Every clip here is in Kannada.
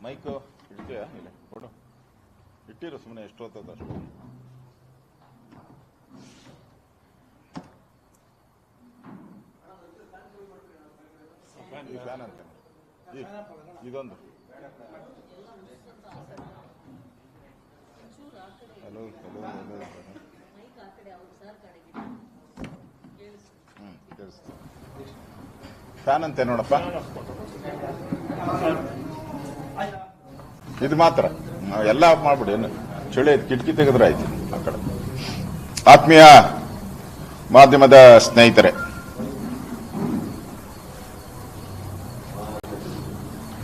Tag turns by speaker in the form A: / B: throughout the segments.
A: ಮೈಕು ಇಡ್ತೀಯಾ? ಇಲ್ಲ ಕೊಡು, ಇಟ್ಟಿರು ಸುಮ್ಮನೆ ಎಷ್ಟು ಹೊತ್ತದ ಅಷ್ಟು. ಈ ಫ್ಯಾನ್ ಅಂತ ಇದೊಂದು ಹಲೋ ಹಲೋ ಹಲೋ ಕೇಳಿಸ್ತು. ಫ್ಯಾನ್ ಅಂತೆ ನೋಡಪ್ಪ, ಇದು ಮಾತ್ರ ಎಲ್ಲ ಆಫ್ ಮಾಡ್ಬಿಡಿ. ಏನು ಚಳಿ ಕಿಟಕಿ ತೆಗೆದ್ರೆ ಆಯ್ತು. ಆ ಕಡೆ ಆತ್ಮೀಯ ಮಾಧ್ಯಮದ ಸ್ನೇಹಿತರೆ,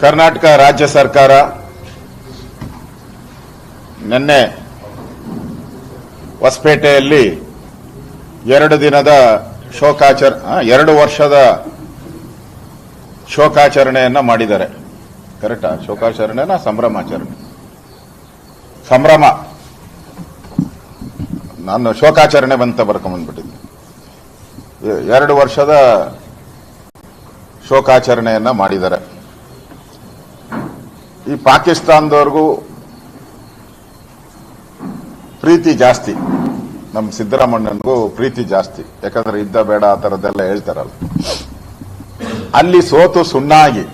A: ಕರ್ನಾಟಕ ರಾಜ್ಯ ಸರ್ಕಾರ ನಿನ್ನೆ ಹೊಸಪೇಟೆಯಲ್ಲಿ 2 ದಿನದ ಶೋಕಾಚರಣೆ 2 ವರ್ಷದ ಶೋಕಾಚರಣೆಯನ್ನ ಮಾಡಿದ್ದಾರೆ. ಕರೆಕ್ಟಾ? ಶೋಕಾಚರಣೆನ ಸಂಭ್ರಮಾಚರಣೆ? ಸಂಭ್ರಮ. ನಾನು ಶೋಕಾಚರಣೆ ಬಂತ ಬರ್ಕೊಂಡ್ಬಂದ್ಬಿಟ್ಟಿದ್ದೆ. 2 ವರ್ಷದ ಶೋಕಾಚರಣೆಯನ್ನ ಮಾಡಿದ್ದಾರೆ. ಈ ಪಾಕಿಸ್ತಾನದವ್ರಿಗೂ ಪ್ರೀತಿ ಜಾಸ್ತಿ, ನಮ್ಮ ಸಿದ್ದರಾಮಣ್ಣನಿಗೂ ಪ್ರೀತಿ ಜಾಸ್ತಿ. ಯಾಕಂದ್ರೆ ಯುದ್ಧ ಬೇಡ ಆ ಥರದ್ದೆಲ್ಲ ಹೇಳ್ತಾರಲ್ಲ. ಅಲ್ಲಿ ಸೋತು ಸುಣ್ಣಾಗಿ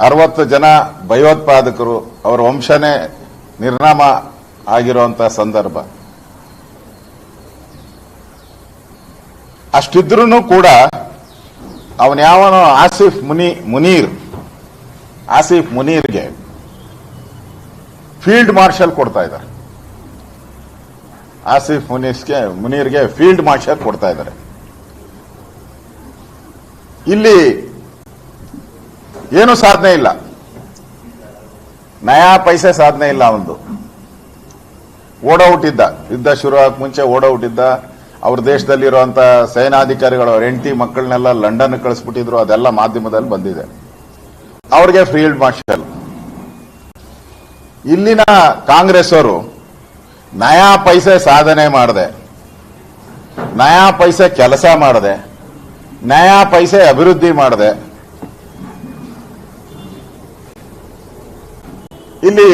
A: 60 ಜನ ಭಯೋತ್ಪಾದಕರು, ಅವರ ವಂಶನೇ ನಿರ್ನಾಮ ಆಗಿರುವಂತಹ ಸಂದರ್ಭ. ಅಷ್ಟಿದ್ರೂ ಕೂಡ ಅವನ್ಯಾವನೋ ಆಸಿಫ್ ಮುನೀರ್ಗೆ ಫೀಲ್ಡ್ ಮಾರ್ಷಲ್ ಕೊಡ್ತಾ ಇದ್ದಾರೆ. ಆಸಿಫ್ ಮುನೀರ್ಗೆ ಫೀಲ್ಡ್ ಮಾರ್ಷಲ್ ಕೊಡ್ತಾ ಇದ್ದಾರೆ. ಇಲ್ಲಿ ಏನು ಸಾಧನೆ ಇಲ್ಲ, ನಯಾ ಪೈಸೆ ಸಾಧನೆ ಇಲ್ಲ. ಒಂದು ಓಡೌಟಿದ್ದ, ಯುದ್ಧ ಶುರು ಆಗಕ್ಕೆ ಮುಂಚೆ ಓಡೌಟಿದ್ದ. ಅವ್ರ ದೇಶದಲ್ಲಿರುವಂತ ಸೇನಾಧಿಕಾರಿಗಳು ಅವ್ರ ಹೆಂಡತಿ ಮಕ್ಕಳನ್ನೆಲ್ಲ ಲಂಡನ್ ಕಳಿಸ್ಬಿಟ್ಟಿದ್ರು. ಅದೆಲ್ಲ ಮಾಧ್ಯಮದಲ್ಲಿ ಬಂದಿದೆ. ಅವ್ರಿಗೆ ಫೀಲ್ಡ್ ಮಾರ್ಷಲ್. ಇಲ್ಲಿನ ಕಾಂಗ್ರೆಸ್ ಅವರು ನಯಾ ಪೈಸೆ ಸಾಧನೆ ಮಾಡದೆ, ನಯಾ ಪೈಸೆ ಕೆಲಸ ಮಾಡದೆ, ನಯಾ ಪೈಸೆ ಅಭಿವೃದ್ಧಿ ಮಾಡದೆ ಇಲ್ಲಿ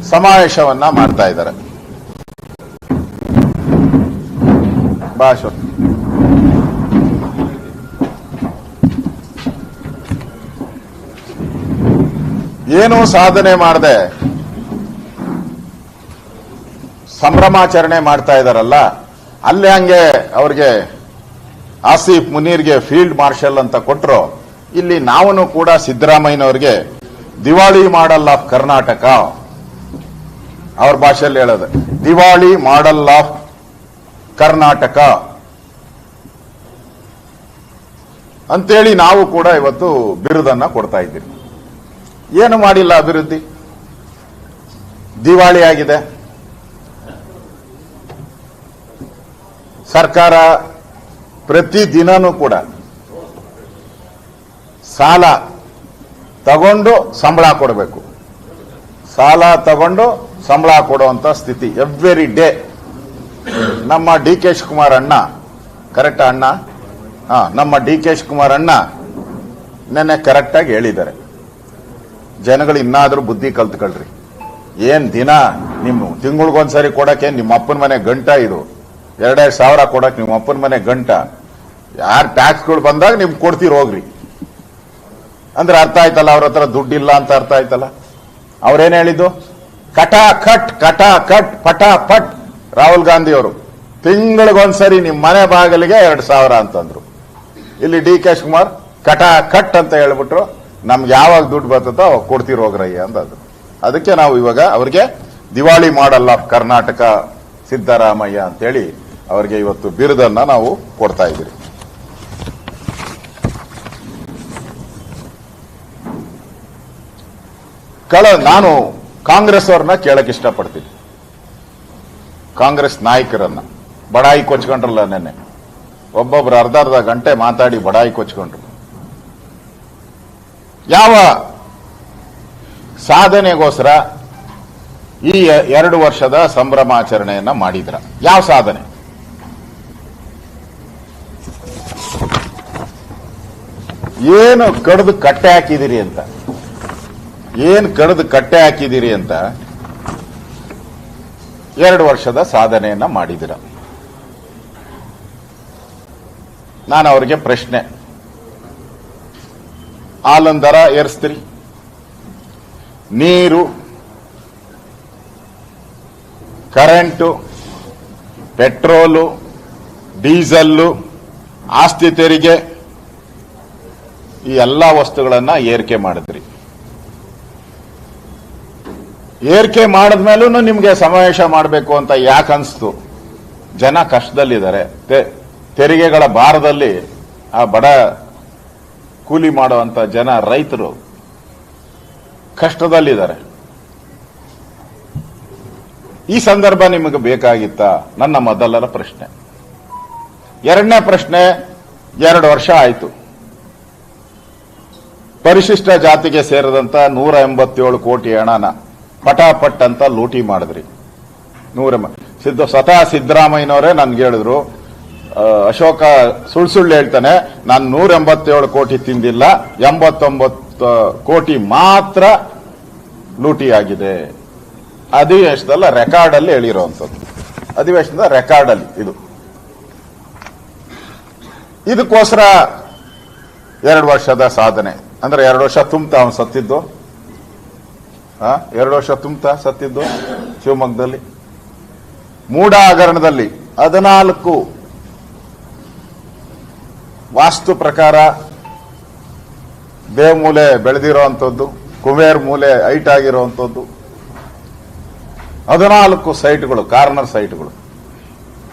A: ಸಮಾವೇಶವನ್ನ ಮಾಡ್ತಾ ಇದ್ದಾರೆ. ಭಾಷೆ ಏನು ಸಾಧನೆ ಮಾಡದೆ ಸಂಭ್ರಮಾಚರಣೆ ಮಾಡ್ತಾ ಇದಾರಲ್ಲ, ಅಲ್ಲೇ ಹಂಗೆ ಅವ್ರಿಗೆ ಆಸಿಫ್ ಮುನೀರ್ಗೆ ಫೀಲ್ಡ್ ಮಾರ್ಷಲ್ ಅಂತ ಕೊಟ್ಟರು. ಇಲ್ಲಿ ನಾವು ಕೂಡ ಸಿದ್ದರಾಮಯ್ಯನವರಿಗೆ ದಿವಾಳಿ ಮಾಡೆಲ್ ಆಫ್ ಕರ್ನಾಟಕ, ಅವ್ರ ಭಾಷೆಯಲ್ಲಿ ಹೇಳೋದು ದಿವಾಳಿ ಮಾಡೆಲ್ ಆಫ್ ಕರ್ನಾಟಕ ಅಂತೇಳಿ ನಾವು ಕೂಡ ಇವತ್ತು ಬಿರುದನ್ನ ಕೊಡ್ತಾ ಇದ್ದೀವಿ. ಏನು ಮಾಡಿಲ್ಲ ಅಭಿವೃದ್ಧಿ, ದಿವಾಳಿ ಆಗಿದೆ ಸರ್ಕಾರ. ಪ್ರತಿದಿನನೂ ಕೂಡ ಸಾಲ ತಗೊಂಡು ಸಂಬಳ ಕೊಡಬೇಕು, ಸಾಲ ತಗೊಂಡು ಸಂಬಳ ಕೊಡುವಂತ ಸ್ಥಿತಿ ಎವ್ರಿ ಡೇ. ನಮ್ಮ ಡಿ ಕೆ ಶಿವಕುಮಾರ್ ಅಣ್ಣ, ಕರೆಕ್ಟ್ ಅಣ್ಣ? ನಮ್ಮ ಡಿ ಕೆ ಶಿವಕುಮಾರ್ ಅಣ್ಣ ನೆನ್ನೆ ಕರೆಕ್ಟ್ ಆಗಿ ಹೇಳಿದ್ದಾರೆ, ಜನಗಳು ಇನ್ನಾದ್ರೂ ಬುದ್ಧಿ ಕಲ್ತ್ಕೊಳ್ರಿ. ಏನ್ ದಿನ ನಿಮ್ಮ ತಿಂಗಳಿಗೊಂದ್ಸರಿ ಕೊಡಕ್ಕೆ ನಿಮ್ಮ ಅಪ್ಪನ ಮನೆ ಗಂಟ, ಇದು 2,000 ಸಾವಿರ ಕೊಡಕ್ ನಿಮ್ಮ ಅಪ್ಪನ ಮನೆ ಗಂಟ. ಯಾರು ಟ್ಯಾಕ್ಸ್ಗಳು ಬಂದಾಗ ನಿಮ್ಗೆ ಕೊಡ್ತೀರಿ ಹೋಗ್ರಿ ಅಂದ್ರೆ ಅರ್ಥ ಆಯ್ತಲ್ಲ. ಅವ್ರ ಹತ್ರ ದುಡ್ಡಿಲ್ಲ ಅಂತ ಅರ್ಥ ಆಯ್ತಲ್ಲ. ಅವ್ರೇನ್ ಹೇಳಿದ್ದು? ಕಟಾ ಕಟ್ ಪಟ ಪಟ್. ರಾಹುಲ್ ಗಾಂಧಿ ಅವರು ತಿಂಗಳಿಗೊಂದ್ಸರಿ ನಿಮ್ಮ ಮನೆ ಬಾಗಿಲಿಗೆ 2,000 ಅಂತಂದ್ರು. ಇಲ್ಲಿ ಡಿ ಕೆ ಶಿವಕುಮಾರ್ ಕಟಾ ಕಟ್ ಅಂತ ಹೇಳ್ಬಿಟ್ರು. ನಮ್ಗೆ ಯಾವಾಗ ದುಡ್ಡು ಬರ್ತದೋ ಅವಾಗ ಕೊಡ್ತೀರಿ ಹೋಗ್ರಯ್ಯ ಅಂತಂದ್ರು. ಅದಕ್ಕೆ ನಾವು ಇವಾಗ ಅವ್ರಿಗೆ ದಿವಾಳಿ ಮಾಡೆಲ್ ಆಫ್ ಕರ್ನಾಟಕ ಸಿದ್ದರಾಮಯ್ಯ ಅಂತೇಳಿ ಅವ್ರಿಗೆ ಇವತ್ತು ಬಿರುದನ್ನ ನಾವು ಕೊಡ್ತಾ ಇದ್ದೀರಿ. ನಾನು ಕಾಂಗ್ರೆಸ್ ಅವ್ರನ್ನ ಕೇಳಕ್ ಇಷ್ಟಪಡ್ತೀನಿ. ಕಾಂಗ್ರೆಸ್ ನಾಯಕರನ್ನ ಬಡಾಯಿ ಕೊಚ್ಕೊಂಡ್ರಲ್ಲ ನೆನ್ನೆ, ಒಬ್ಬೊಬ್ರು ಅರ್ಧ ಗಂಟೆ ಮಾತಾಡಿ ಬಡಾಯಿ ಕೊಚ್ಕೊಂಡ್ರು. ಯಾವ ಸಾಧನೆಗೋಸ್ಕರ ಈ 2 ವರ್ಷದ ಸಂಭ್ರಮಾಚರಣೆಯನ್ನ ಮಾಡಿದ್ರ? ಯಾವ ಸಾಧನೆ? ಏನು ಕಡ್ದು ಕಟ್ಟೆ ಹಾಕಿದಿರಿ ಅಂತ, ಏನು ಕಡ್ದು ಕಟ್ಟೆ ಹಾಕಿದಿರಿ ಅಂತ 2 ವರ್ಷದ ಸಾಧನೆಯನ್ನ ಮಾಡಿದಿರ. ನಾನು ಅವ್ರಿಗೆ ಪ್ರಶ್ನೆ, ಹಾಲಿನ ದರ ಏರಿಸ್ತೀರಿ, ನೀರು, ಕರೆಂಟು, ಪೆಟ್ರೋಲು, ಡೀಸೆಲ್ಲು, ಆಸ್ತಿ ತೆರಿಗೆ, ಈ ಎಲ್ಲ ವಸ್ತುಗಳನ್ನ ಏರಿಕೆ ಮಾಡಿದ್ರಿ. ಏರಿಕೆ ಮಾಡಿದ್ಮೇಲೂ ನಿಮ್ಗೆ ಸಮಾವೇಶ ಮಾಡಬೇಕು ಅಂತ ಯಾಕೆ ಅನ್ಸ್ತು? ಜನ ಕಷ್ಟದಲ್ಲಿದ್ದಾರೆ. ತೆರಿಗೆಗಳ ಭಾರದಲ್ಲಿ ಆ ಬಡ ಕೂಲಿ ಮಾಡುವಂತ ಜನ, ರೈತರು ಕಷ್ಟದಲ್ಲಿದ್ದಾರೆ. ಈ ಸಂದರ್ಭ ನಿಮಗೆ ಬೇಕಾಗಿತ್ತಾ? ನನ್ನ ಮೊದಲರ ಪ್ರಶ್ನೆ. ಎರಡನೇ ಪ್ರಶ್ನೆ, 2 ವರ್ಷ ಆಯಿತು, ಪರಿಶಿಷ್ಟ ಜಾತಿಗೆ ಸೇರಿದಂತ 187 ಕೋಟಿ ಹಣನ ಪಟಾಪಟ್ ಅಂತ ಲೂಟಿ ಮಾಡಿದ್ರಿ. ಸ್ವತಃ ಸಿದ್ದರಾಮಯ್ಯನವರೇ ನನ್ಗೆ ಹೇಳಿದ್ರು, ಅಶೋಕ ಸುಳ್ಳು ಹೇಳ್ತಾನೆ, ನಾನು 187 ಕೋಟಿ ತಿಂದಿಲ್ಲ, 89 ಕೋಟಿ ಮಾತ್ರ ಲೂಟಿ ಆಗಿದೆ. ಅಧಿವೇಶನದಲ್ಲ, ರೆಕಾರ್ಡ್ ಅಲ್ಲಿ ಹೇಳಿರುವಂಥದ್ದು, ಅಧಿವೇಶನದ ರೆಕಾರ್ಡ್ ಅಲ್ಲಿ ಇದು. ಇದಕ್ಕೋಸ್ಕರ 2 ವರ್ಷದ ಸಾಧನೆ ಅಂದ್ರೆ 2 ವರ್ಷ ತುಂಬ್ತಾ ಅವನು ಸತ್ತಿದ್ದು. 2 ವರ್ಷ ತುಂಬ್ತಾ ಸತ್ತಿದ್ದು ಶಿವಮೊಗ್ಗದಲ್ಲಿ. ಮೂಡ ಹಗರಣದಲ್ಲಿ 14 ವಾಸ್ತು ಪ್ರಕಾರ ದೇವಮೂಲೆ ಬೆಳೆದಿರುವಂಥದ್ದು, ಕುಬೇರ್ ಮೂಲೆ ಹೈಟ್ ಆಗಿರುವಂಥದ್ದು, 14 ಸೈಟ್ಗಳು, ಕಾರ್ನರ್ ಸೈಟ್ಗಳು,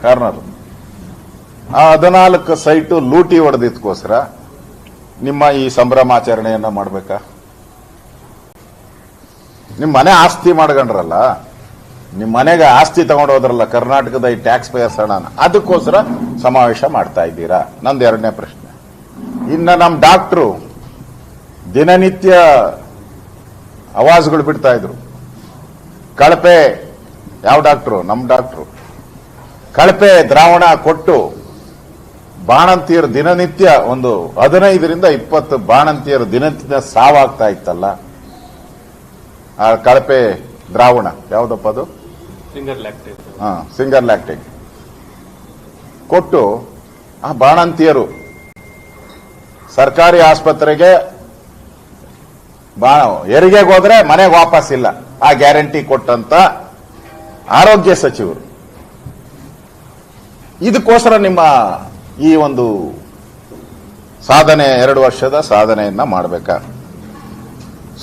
A: ಕಾರ್ನರ್. ಆ 14 ಸೈಟು ಲೂಟಿ ಹೊಡೆದಿದ್ದಕ್ಕೋಸ್ಕರ ನಿಮ್ಮ ಈ ಸಂಭ್ರಮಾಚರಣೆಯನ್ನ ಮಾಡಬೇಕಾ? ನಿಮ್ಮ ಮನೆ ಆಸ್ತಿ ಮಾಡ್ಕೊಂಡ್ರಲ್ಲ, ನಿಮ್ಮ ಮನೆಗೆ ಆಸ್ತಿ ತಗೊಂಡೋದ್ರಲ್ಲ ಕರ್ನಾಟಕದ ಈ ಟ್ಯಾಕ್ಸ್ ಪೇಯರ್ಸ್ ಹಣನ, ಅದಕ್ಕೋಸ್ಕರ ಸಮಾವೇಶ ಮಾಡ್ತಾ ಇದ್ದೀರಾ? ನಂದು 2ನೇ ಪ್ರಶ್ನೆ. ಇನ್ನ ನಮ್ಮ ಡಾಕ್ಟ್ರು ದಿನನಿತ್ಯ ಅವಾಜ್ಗಳು ಬಿಡ್ತಾ ಇದ್ರು. ಕಳಪೆ, ಯಾವ ಡಾಕ್ಟ್ರು? ನಮ್ಮ ಡಾಕ್ಟ್ರು. ಕಳಪೆ ದ್ರಾವಣ ಕೊಟ್ಟು ಬಾಣಂತಿಯರು ದಿನನಿತ್ಯ ಒಂದು 15ರಿಂದ 20 ಬಾಣಂತಿಯರು ದಿನನಿತ್ಯ ಸಾವಾಗ್ತಾ ಇತ್ತಲ್ಲ. ಆ ಕಳಪೆ ದ್ರಾವಣ ಯಾವ್ದಪ್ಪ ಅದು? ಸಿಂಗರ್ ಲ್ಯಾಕ್ಟೇಟ್ ಕೊಟ್ಟು ಆ ಬಾಣಂತಿಯರು ಸರ್ಕಾರಿ ಆಸ್ಪತ್ರೆಗೆ ಹೆರಿಗೆಗೆ ಹೋದ್ರೆ ಮನೆಗೆ ವಾಪಸ್ ಇಲ್ಲ, ಆ ಗ್ಯಾರಂಟಿ ಕೊಟ್ಟಂತ ಆರೋಗ್ಯ ಸಚಿವರು. ಇದಕ್ಕೋಸ್ಕರ ನಿಮ್ಮ ಈ ಒಂದು ಸಾಧನೆ, 2 ವರ್ಷದ ಸಾಧನೆಯನ್ನ ಮಾಡಬೇಕಾ?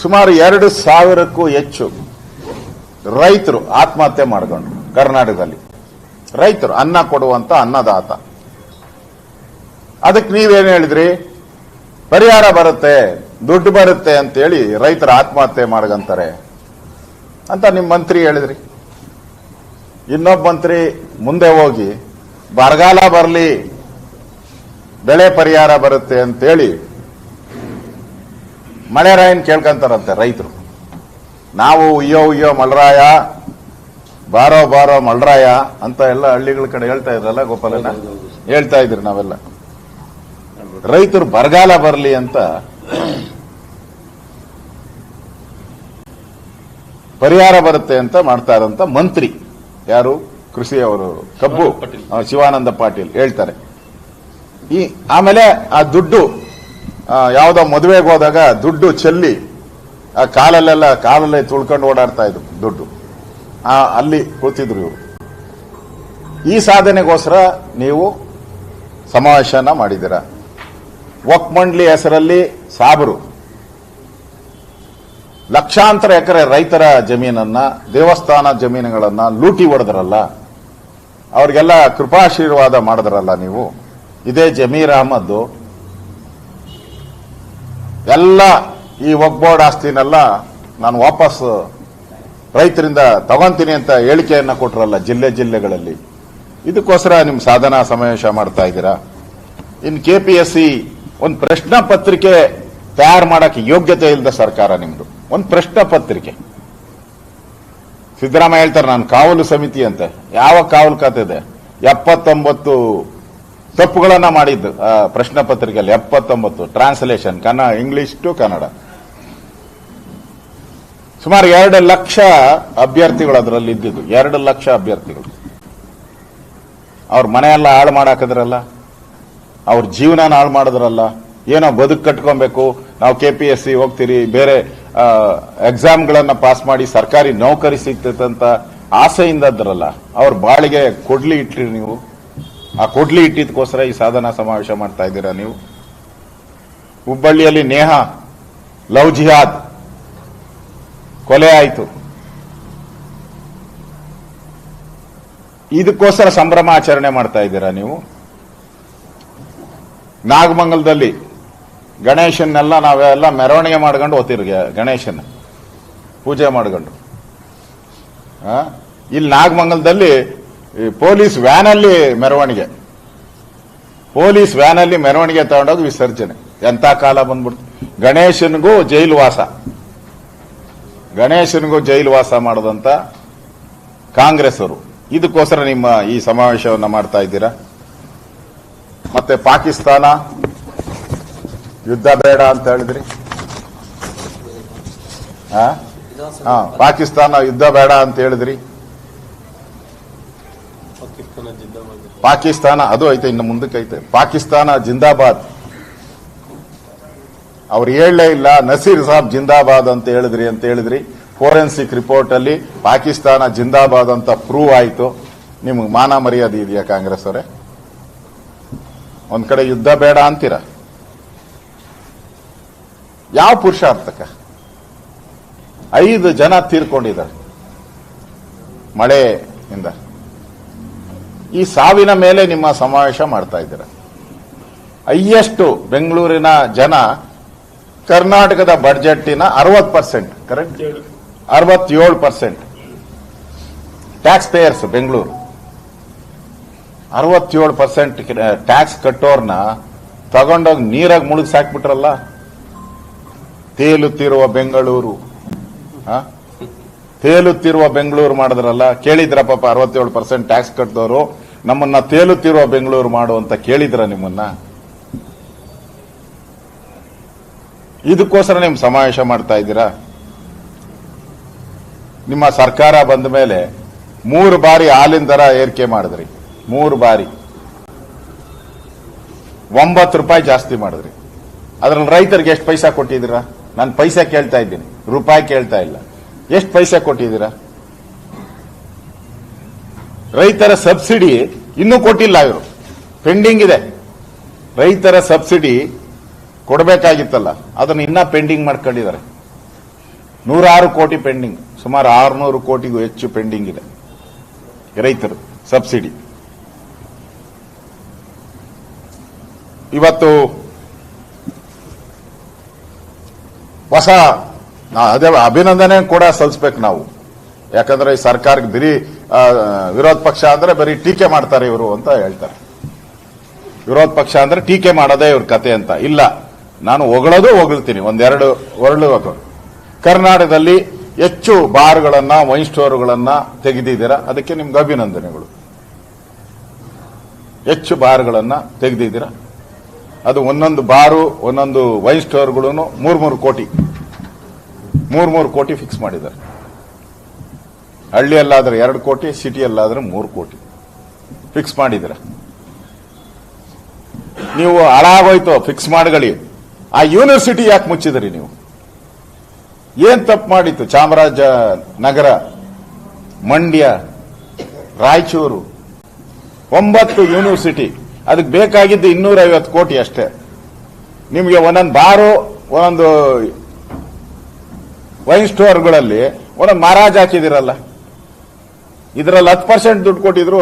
A: ಸುಮಾರು 2,000ಕ್ಕೂ ಹೆಚ್ಚು ರೈತರು ಆತ್ಮಹತ್ಯೆ ಮಾಡಿಕೊಂಡ್ರು ಕರ್ನಾಟಕದಲ್ಲಿ. ರೈತರು, ಅನ್ನ ಕೊಡುವಂತ ಅನ್ನದಾತ. ಅದಕ್ಕೆ ನೀವೇನು ಹೇಳಿದ್ರಿ? ಪರಿಹಾರ ಬರುತ್ತೆ, ದುಡ್ಡು ಬರುತ್ತೆ ಅಂತೇಳಿ ರೈತರು ಆತ್ಮಹತ್ಯೆ ಮಾಡ್ಕಂತಾರೆ ಅಂತ ನಿಮ್ಮ ಮಂತ್ರಿ ಹೇಳಿದ್ರಿ. ಇನ್ನೊಬ್ಬ ಮಂತ್ರಿ ಮುಂದೆ ಹೋಗಿ ಬರಗಾಲ ಬರಲಿ, ಬೆಳೆ ಪರಿಹಾರ ಬರುತ್ತೆ ಅಂತೇಳಿ ಮಳೆರಾಯನ್ ಕೇಳ್ಕೊಂತಾರಂತೆ ರೈತರು. ನಾವು ಉಯ್ಯೋ ಉಯ್ಯೋ ಮಳರಾಯ, ಬಾರೋ ಬಾರೋ ಮಳರಾಯ ಅಂತ ಎಲ್ಲ ಹಳ್ಳಿಗಳ ಕಡೆ ಹೇಳ್ತಾ ಇದ್ರಲ್ಲ ಗೋಪಾಲನ, ಹೇಳ್ತಾ ಇದ್ರಿ ನಾವೆಲ್ಲ. ರೈತರು ಬರಗಾಲ ಬರಲಿ ಅಂತ ಪರಿಹಾರ ಬರುತ್ತೆ ಅಂತ ಮಾಡ್ತಾ ಇರೋಂತ ಮಂತ್ರಿ ಯಾರು? ಕೃಷಿ ಅವರು, ಕಬ್ಬು ಶಿವಾನಂದ ಪಾಟೀಲ್ ಹೇಳ್ತಾರೆ. ಆಮೇಲೆ ಆ ದುಡ್ಡು ಯಾವುದೋ ಮದುವೆಗೆ ಹೋದಾಗ ದುಡ್ಡು ಚೆಲ್ಲಿ ಆ ಕಾಲಲ್ಲೇ ತುಳ್ಕೊಂಡು ಓಡಾಡ್ತಾ ಇದ್ರು ದುಡ್ಡು. ಅಲ್ಲಿ ಕೂತಿದ್ರು ಇವರು. ಈ ಸಾಧನೆಗೋಸ್ಕರ ನೀವು ಸಮಾವೇಶನ ಮಾಡಿದ್ದೀರ. ವಕ್ಫ್ ಮಂಡಳಿ ಹೆಸರಲ್ಲಿ ಸಾಬರು ಲಕ್ಷಾಂತರ ಎಕರೆ ರೈತರ ಜಮೀನನ್ನ, ದೇವಸ್ಥಾನ ಜಮೀನುಗಳನ್ನ ಲೂಟಿ ಹೊಡೆದ್ರಲ್ಲ, ಅವ್ರಿಗೆಲ್ಲ ಕೃಪಾಶೀರ್ವಾದ ಮಾಡಿದ್ರಲ್ಲ ನೀವು. ಇದೇ ಜಮೀರ್ ಅಹಮದ್ ಎಲ್ಲ ಈ ವಕ್ಫ್ ಬೋರ್ಡ್ ಆಸ್ತಿನೆಲ್ಲ ನಾನು ವಾಪಸ್ ರೈತರಿಂದ ತಗೊಂತೀನಿ ಅಂತ ಹೇಳಿಕೆಯನ್ನ ಕೊಟ್ರಲ್ಲ ಜಿಲ್ಲೆಗಳಲ್ಲಿ. ಇದಕ್ಕೋಸ್ಕರ ನಿಮ್ ಸಾಧನಾ ಸಮಾವೇಶ ಮಾಡ್ತಾ ಇದ್ದೀರಾ. ಇನ್ ಕೆಪಿಎಸ್ಸಿ ಒಂದು ಪ್ರಶ್ನಾ ಪತ್ರಿಕೆ ತಯಾರು ಮಾಡಕ್ಕೆ ಯೋಗ್ಯತೆ ಇಲ್ಲದ ಸರ್ಕಾರ ನಿಮ್ದು. ಒಂದು ಪ್ರಶ್ನಾ ಪತ್ರಿಕೆ ಸಿದ್ದರಾಮಯ್ಯ ಹೇಳ್ತಾರೆ ನಾನು ಕಾವಲು ಸಮಿತಿ ಅಂತೆ. ಯಾವ ಕಾವಲು ಖಾತೆ ಇದೆ? 79 ತಪ್ಪುಗಳನ್ನ ಮಾಡಿದ್ದು ಪ್ರಶ್ನೆ ಪತ್ರಿಕೆಯಲ್ಲಿ 79 ಟ್ರಾನ್ಸ್ಲೇಷನ್ ಇಂಗ್ಲಿಷ್ ಟು ಕನ್ನಡ. ಸುಮಾರು 2 ಲಕ್ಷ ಅಭ್ಯರ್ಥಿಗಳು ಅದರಲ್ಲಿ ಇದ್ದಿದ್ದು. 2 ಲಕ್ಷ ಅಭ್ಯರ್ಥಿಗಳು. ಅವ್ರ ಮನೆಯೆಲ್ಲ ಹಾಳು ಮಾಡಾಕಿದ್ರಲ್ಲ, ಅವ್ರ ಜೀವನ ಹಾಳು ಮಾಡಿದ್ರಲ್ಲ. ಏನೋ ಬದುಕು ಕಟ್ಕೊಬೇಕು, ನಾವು KPSC ಹೋಗ್ತೀರಿ, ಬೇರೆ ಎಕ್ಸಾಮ್ಗಳನ್ನ ಪಾಸ್ ಮಾಡಿ ಸರ್ಕಾರಿ ನೌಕರಿ ಸಿಗ್ತೈತಂತ ಆಸೆಯಿಂದ ಇದ್ರಲ್ಲ, ಅವ್ರ ಬಾಳಿಗೆ ಕೊಡ್ಲಿ ಇಟ್ರಿ ನೀವು. ಆ ಕೊಡ್ಲಿ ಇಟ್ಟಿದ್ದಕ್ಕೋಸ್ಕರ ಈ ಸಾಧನಾ ಸಮಾವೇಶ ಮಾಡ್ತಾ ಇದ್ದೀರಾ ನೀವು. ಹುಬ್ಬಳ್ಳಿಯಲ್ಲಿ ನೇಹಾ ಲವ್ ಜಿಹಾದ್ ಕೊಲೆ ಆಯಿತು. ಇದಕ್ಕೋಸ್ಕರ ಸಂಭ್ರಮಾಚರಣೆ ಮಾಡ್ತಾ ಇದ್ದೀರಾ ನೀವು. ನಾಗಮಂಗಲದಲ್ಲಿ ಗಣೇಶನ್ನೆಲ್ಲ ನಾವೆಲ್ಲ ಮೆರವಣಿಗೆ ಮಾಡ್ಕೊಂಡು ಹೋಗ್ತೀರಿ, ಗಣೇಶನ್ ಪೂಜೆ ಮಾಡ್ಕೊಂಡು. ಇಲ್ಲಿ ನಾಗಮಂಗಲದಲ್ಲಿ ಪೊಲೀಸ್ ವ್ಯಾನಲ್ಲಿ ಮೆರವಣಿಗೆ ತಗೊಂಡೋಗಿ ವಿಸರ್ಜನೆ. ಎಂತ ಕಾಲ ಬಂದ್ಬಿಡ್ತು. ಗಣೇಶನಿಗೂ ಜೈಲು ವಾಸ ಮಾಡದಂತ ಕಾಂಗ್ರೆಸ್ ಅವರು. ಇದಕ್ಕೋಸ್ಕರ ನಿಮ್ಮ ಈ ಸಮಾವೇಶವನ್ನ ಮಾಡ್ತಾ ಇದ್ದೀರಾ. ಮತ್ತೆ ಪಾಕಿಸ್ತಾನ ಯುದ್ಧ ಬೇಡ ಅಂತ ಹೇಳಿದ್ರಿ. ಪಾಕಿಸ್ತಾನ ಯುದ್ಧ ಬೇಡ ಅಂತ ಹೇಳಿದ್ರಿ. ಪಾಕಿಸ್ತಾನ ಅದು ಐತೆ, ಇನ್ನು ಮುಂದಕ್ಕೆ ಐತೆ. ಪಾಕಿಸ್ತಾನ ಜಿಂದಾಬಾದ್. ಅವ್ರು ಹೇಳಲೇ ಇಲ್ಲ. ನಸೀರ್ ಸಾಬ್ ಜಿಂದಾಬಾದ್ ಅಂತ ಹೇಳಿದ್ರಿ. ಫೋರೆನ್ಸಿಕ್ ರಿಪೋರ್ಟ್ ಅಲ್ಲಿ ಪಾಕಿಸ್ತಾನ ಜಿಂದಾಬಾದ್ ಅಂತ ಪ್ರೂವ್ ಆಯಿತು. ನಿಮ್ಗೆ ಮಾನ ಮರ್ಯಾದೆ ಇದೆಯಾ ಕಾಂಗ್ರೆಸ್ ಅವರೇ? ಒಂದ್ ಕಡೆ ಯುದ್ಧ ಬೇಡ ಅಂತೀರ. ಯಾವ ಪುರುಷಾರ್ಥಕ? 5 ಜನ ತೀರ್ಕೊಂಡಿದ್ದಾರೆ ಮಳೆಯಿಂದ. ಈ ಸಾವಿನ ಮೇಲೆ ನಿಮ್ಮ ಸಮಾವೇಶ ಮಾಡ್ತಾ ಇದ್ದೀರ. ಹೈಯೆಸ್ಟ್ ಬೆಂಗಳೂರಿನ ಜನ ಕರ್ನಾಟಕದ ಬಡ್ಜೆಟ್ಟಿನ 60%, correct, 67% tax payers Bengaluru. 67% tax ಕಟ್ಟೋರ್ನ ತಗೊಂಡೋಗಿ ನೀರಾಗಿ ಮುಳುಗಿ ಸಾಕ್ಬಿಟ್ರಲ್ಲ. ತೇಲುತ್ತಿರುವ ಬೆಂಗಳೂರು ಮಾಡಿದ್ರಲ್ಲ. ಕೇಳಿದ್ರ ಪಾಪ 67% ಟ್ಯಾಕ್ಸ್ ಕಟ್ಟಿದವರು ನಮ್ಮನ್ನ ತೇಲುತ್ತಿರುವ ಬೆಂಗಳೂರು ಮಾಡುವಂತ ಕೇಳಿದ್ರ ನಿಮ್ಮನ್ನ? ಇದಕ್ಕೋಸ್ಕರ ನಿಮ್ ಸಮಾವೇಶ ಮಾಡ್ತಾ ಇದ್ದೀರಾ. ನಿಮ್ಮ ಸರ್ಕಾರ ಬಂದ ಮೇಲೆ 3 ಬಾರಿ ಹಾಲಿನ ದರ ಏರಿಕೆ ಮಾಡಿದ್ರಿ. 3 ಬಾರಿ 9 ರೂಪಾಯಿ ಜಾಸ್ತಿ ಮಾಡಿದ್ರಿ. ಅದ್ರಲ್ಲಿ ರೈತರಿಗೆ ಎಷ್ಟು ಪೈಸಾ ಕೊಟ್ಟಿದ್ದೀರಾ? ನಾನು ಪೈಸಾ ಕೇಳ್ತಾ ಇದ್ದೀನಿ, ರೂಪಾಯಿ ಕೇಳ್ತಾ ಇಲ್ಲ. ಎಷ್ಟು ಪೈಸಾ ಕೊಟ್ಟಿದ್ದೀರಾ? ರೈತರ ಸಬ್ಸಿಡಿ ಇನ್ನೂ ಕೊಟ್ಟಿಲ್ಲ, ಇವರು ಪೆಂಡಿಂಗ್ ಇದೆ. ರೈತರ ಸಬ್ಸಿಡಿ ಕೊಡಬೇಕಾಗಿತ್ತಲ್ಲ, ಅದನ್ನು ಇನ್ನ ಪೆಂಡಿಂಗ್ ಮಾಡ್ಕೊಂಡಿದ್ದಾರೆ. 106 ಕೋಟಿ ಪೆಂಡಿಂಗ್, ಸುಮಾರು 600 ಕೋಟಿಗೂ ಹೆಚ್ಚು ಪೆಂಡಿಂಗ್ ಇದೆ ರೈತರು ಸಬ್ಸಿಡಿ. ಇವತ್ತು ಹೊಸ ಅದೇ ಅಭಿನಂದನೆ ಕೂಡ ಸಲ್ಲಿಸಬೇಕು ನಾವು. ಯಾಕಂದ್ರೆ ಈ ಸರ್ಕಾರಕ್ಕೆ ಬರೀ ವಿರೋಧ ಪಕ್ಷ ಅಂದ್ರೆ ಬರೀ ಟೀಕೆ ಮಾಡ್ತಾರೆ ಇವರು ಅಂತ ಹೇಳ್ತಾರೆ. ವಿರೋಧ ಪಕ್ಷ ಅಂದ್ರೆ ಟೀಕೆ ಮಾಡೋದೇ ಇವ್ರ ಕತೆ ಅಂತ. ಇಲ್ಲ, ನಾನು ಹೊಗಳ್ತೀನಿ. 1-2 ಹೊರಳು. ಕರ್ನಾಟಕದಲ್ಲಿ ಹೆಚ್ಚು ಬಾರ್ಗಳನ್ನ, ವೈನ್ ಸ್ಟೋರ್ಗಳನ್ನ ತೆಗೆದಿದ್ದೀರಾ, ಅದಕ್ಕೆ ನಿಮ್ಗೆ ಅಭಿನಂದನೆಗಳು. ಹೆಚ್ಚು ಬಾರ್ಗಳನ್ನ ತೆಗೆದಿದ್ದೀರಾ. ಅದು ಒಂದೊಂದು ಬಾರು, ಒಂದೊಂದು ವೈನ್ ಸ್ಟೋರ್ಗಳು 3 ಕೋಟಿ ಫಿಕ್ಸ್ ಮಾಡಿದ್ದಾರೆ. ಹಳ್ಳಿಯಲ್ಲಾದ್ರೆ 2 ಕೋಟಿ, ಸಿಟಿಯಲ್ಲಾದ್ರೆ 3 ಕೋಟಿ ಫಿಕ್ಸ್ ಮಾಡಿದ್ದೀರಾ. ನೀವು ಹಾಳಾಗೋಯ್ತು ಫಿಕ್ಸ್ ಮಾಡ್ಕೊಳ್ಳಿ. ಆ ಯೂನಿವರ್ಸಿಟಿ ಯಾಕೆ ಮುಚ್ಚಿದ್ರಿ ನೀವು? ಏನ್ ತಪ್ಪು ಮಾಡಿತ್ತು? ಚಾಮರಾಜನಗರ, ಮಂಡ್ಯ, ರಾಯಚೂರು 9 ಯೂನಿವರ್ಸಿಟಿ. ಅದಕ್ಕೆ ಬೇಕಾಗಿದ್ದು 250 ಕೋಟಿ ಅಷ್ಟೇ. ನಿಮಗೆ ಒಂದೊಂದು ಬಾರು, ಒಂದೊಂದು ವೈನ್ ಸ್ಟೋರ್ಗಳಲ್ಲಿ ಒಂದೊಂದು ಮಹಾರಾಜ್ ಹಾಕಿದಿರಲ್ಲ. ಇದರಲ್ಲಿ 10% ದುಡ್ಡು ಕೊಟ್ಟಿದ್ರು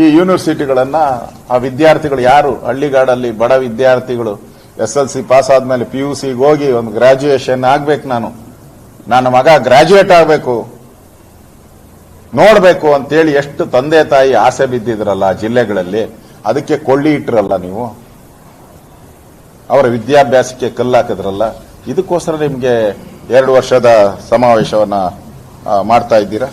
A: ಈ ಯೂನಿವರ್ಸಿಟಿಗಳನ್ನ. ಆ ವಿದ್ಯಾರ್ಥಿಗಳು ಯಾರು ಹಳ್ಳಿಗಾಡಲ್ಲಿ ಬಡ ವಿದ್ಯಾರ್ಥಿಗಳು SLC ಪಾಸ್ ಆದ್ಮೇಲೆ PUC ಹೋಗಿ ಒಂದು ಗ್ರಾಜುಯೇಷನ್ ಆಗ್ಬೇಕು, ನನ್ನ ಮಗ ಗ್ರಾಜುಯೇಟ್ ಆಗಬೇಕು, ನೋಡ್ಬೇಕು ಅಂತೇಳಿ ಎಷ್ಟು ತಂದೆ ತಾಯಿ ಆಸೆ ಬಿದ್ದಿದ್ರಲ್ಲ ಆ ಜಿಲ್ಲೆಗಳಲ್ಲಿ. ಅದಕ್ಕೆ ಕೊಳ್ಳಿ ಇಟ್ರಲ್ಲ ನೀವು, ಅವರ ವಿದ್ಯಾಭ್ಯಾಸಕ್ಕೆ ಕಲ್ಲಾಕಿದ್ರಲ್ಲ. ಇದಕ್ಕೋಸ್ಕರ ನಿಮಗೆ 2 ವರ್ಷದ ಸಮಾವೇಶವನ್ನ ಮಾಡ್ತಾ ಇದ್ದೀರಾ.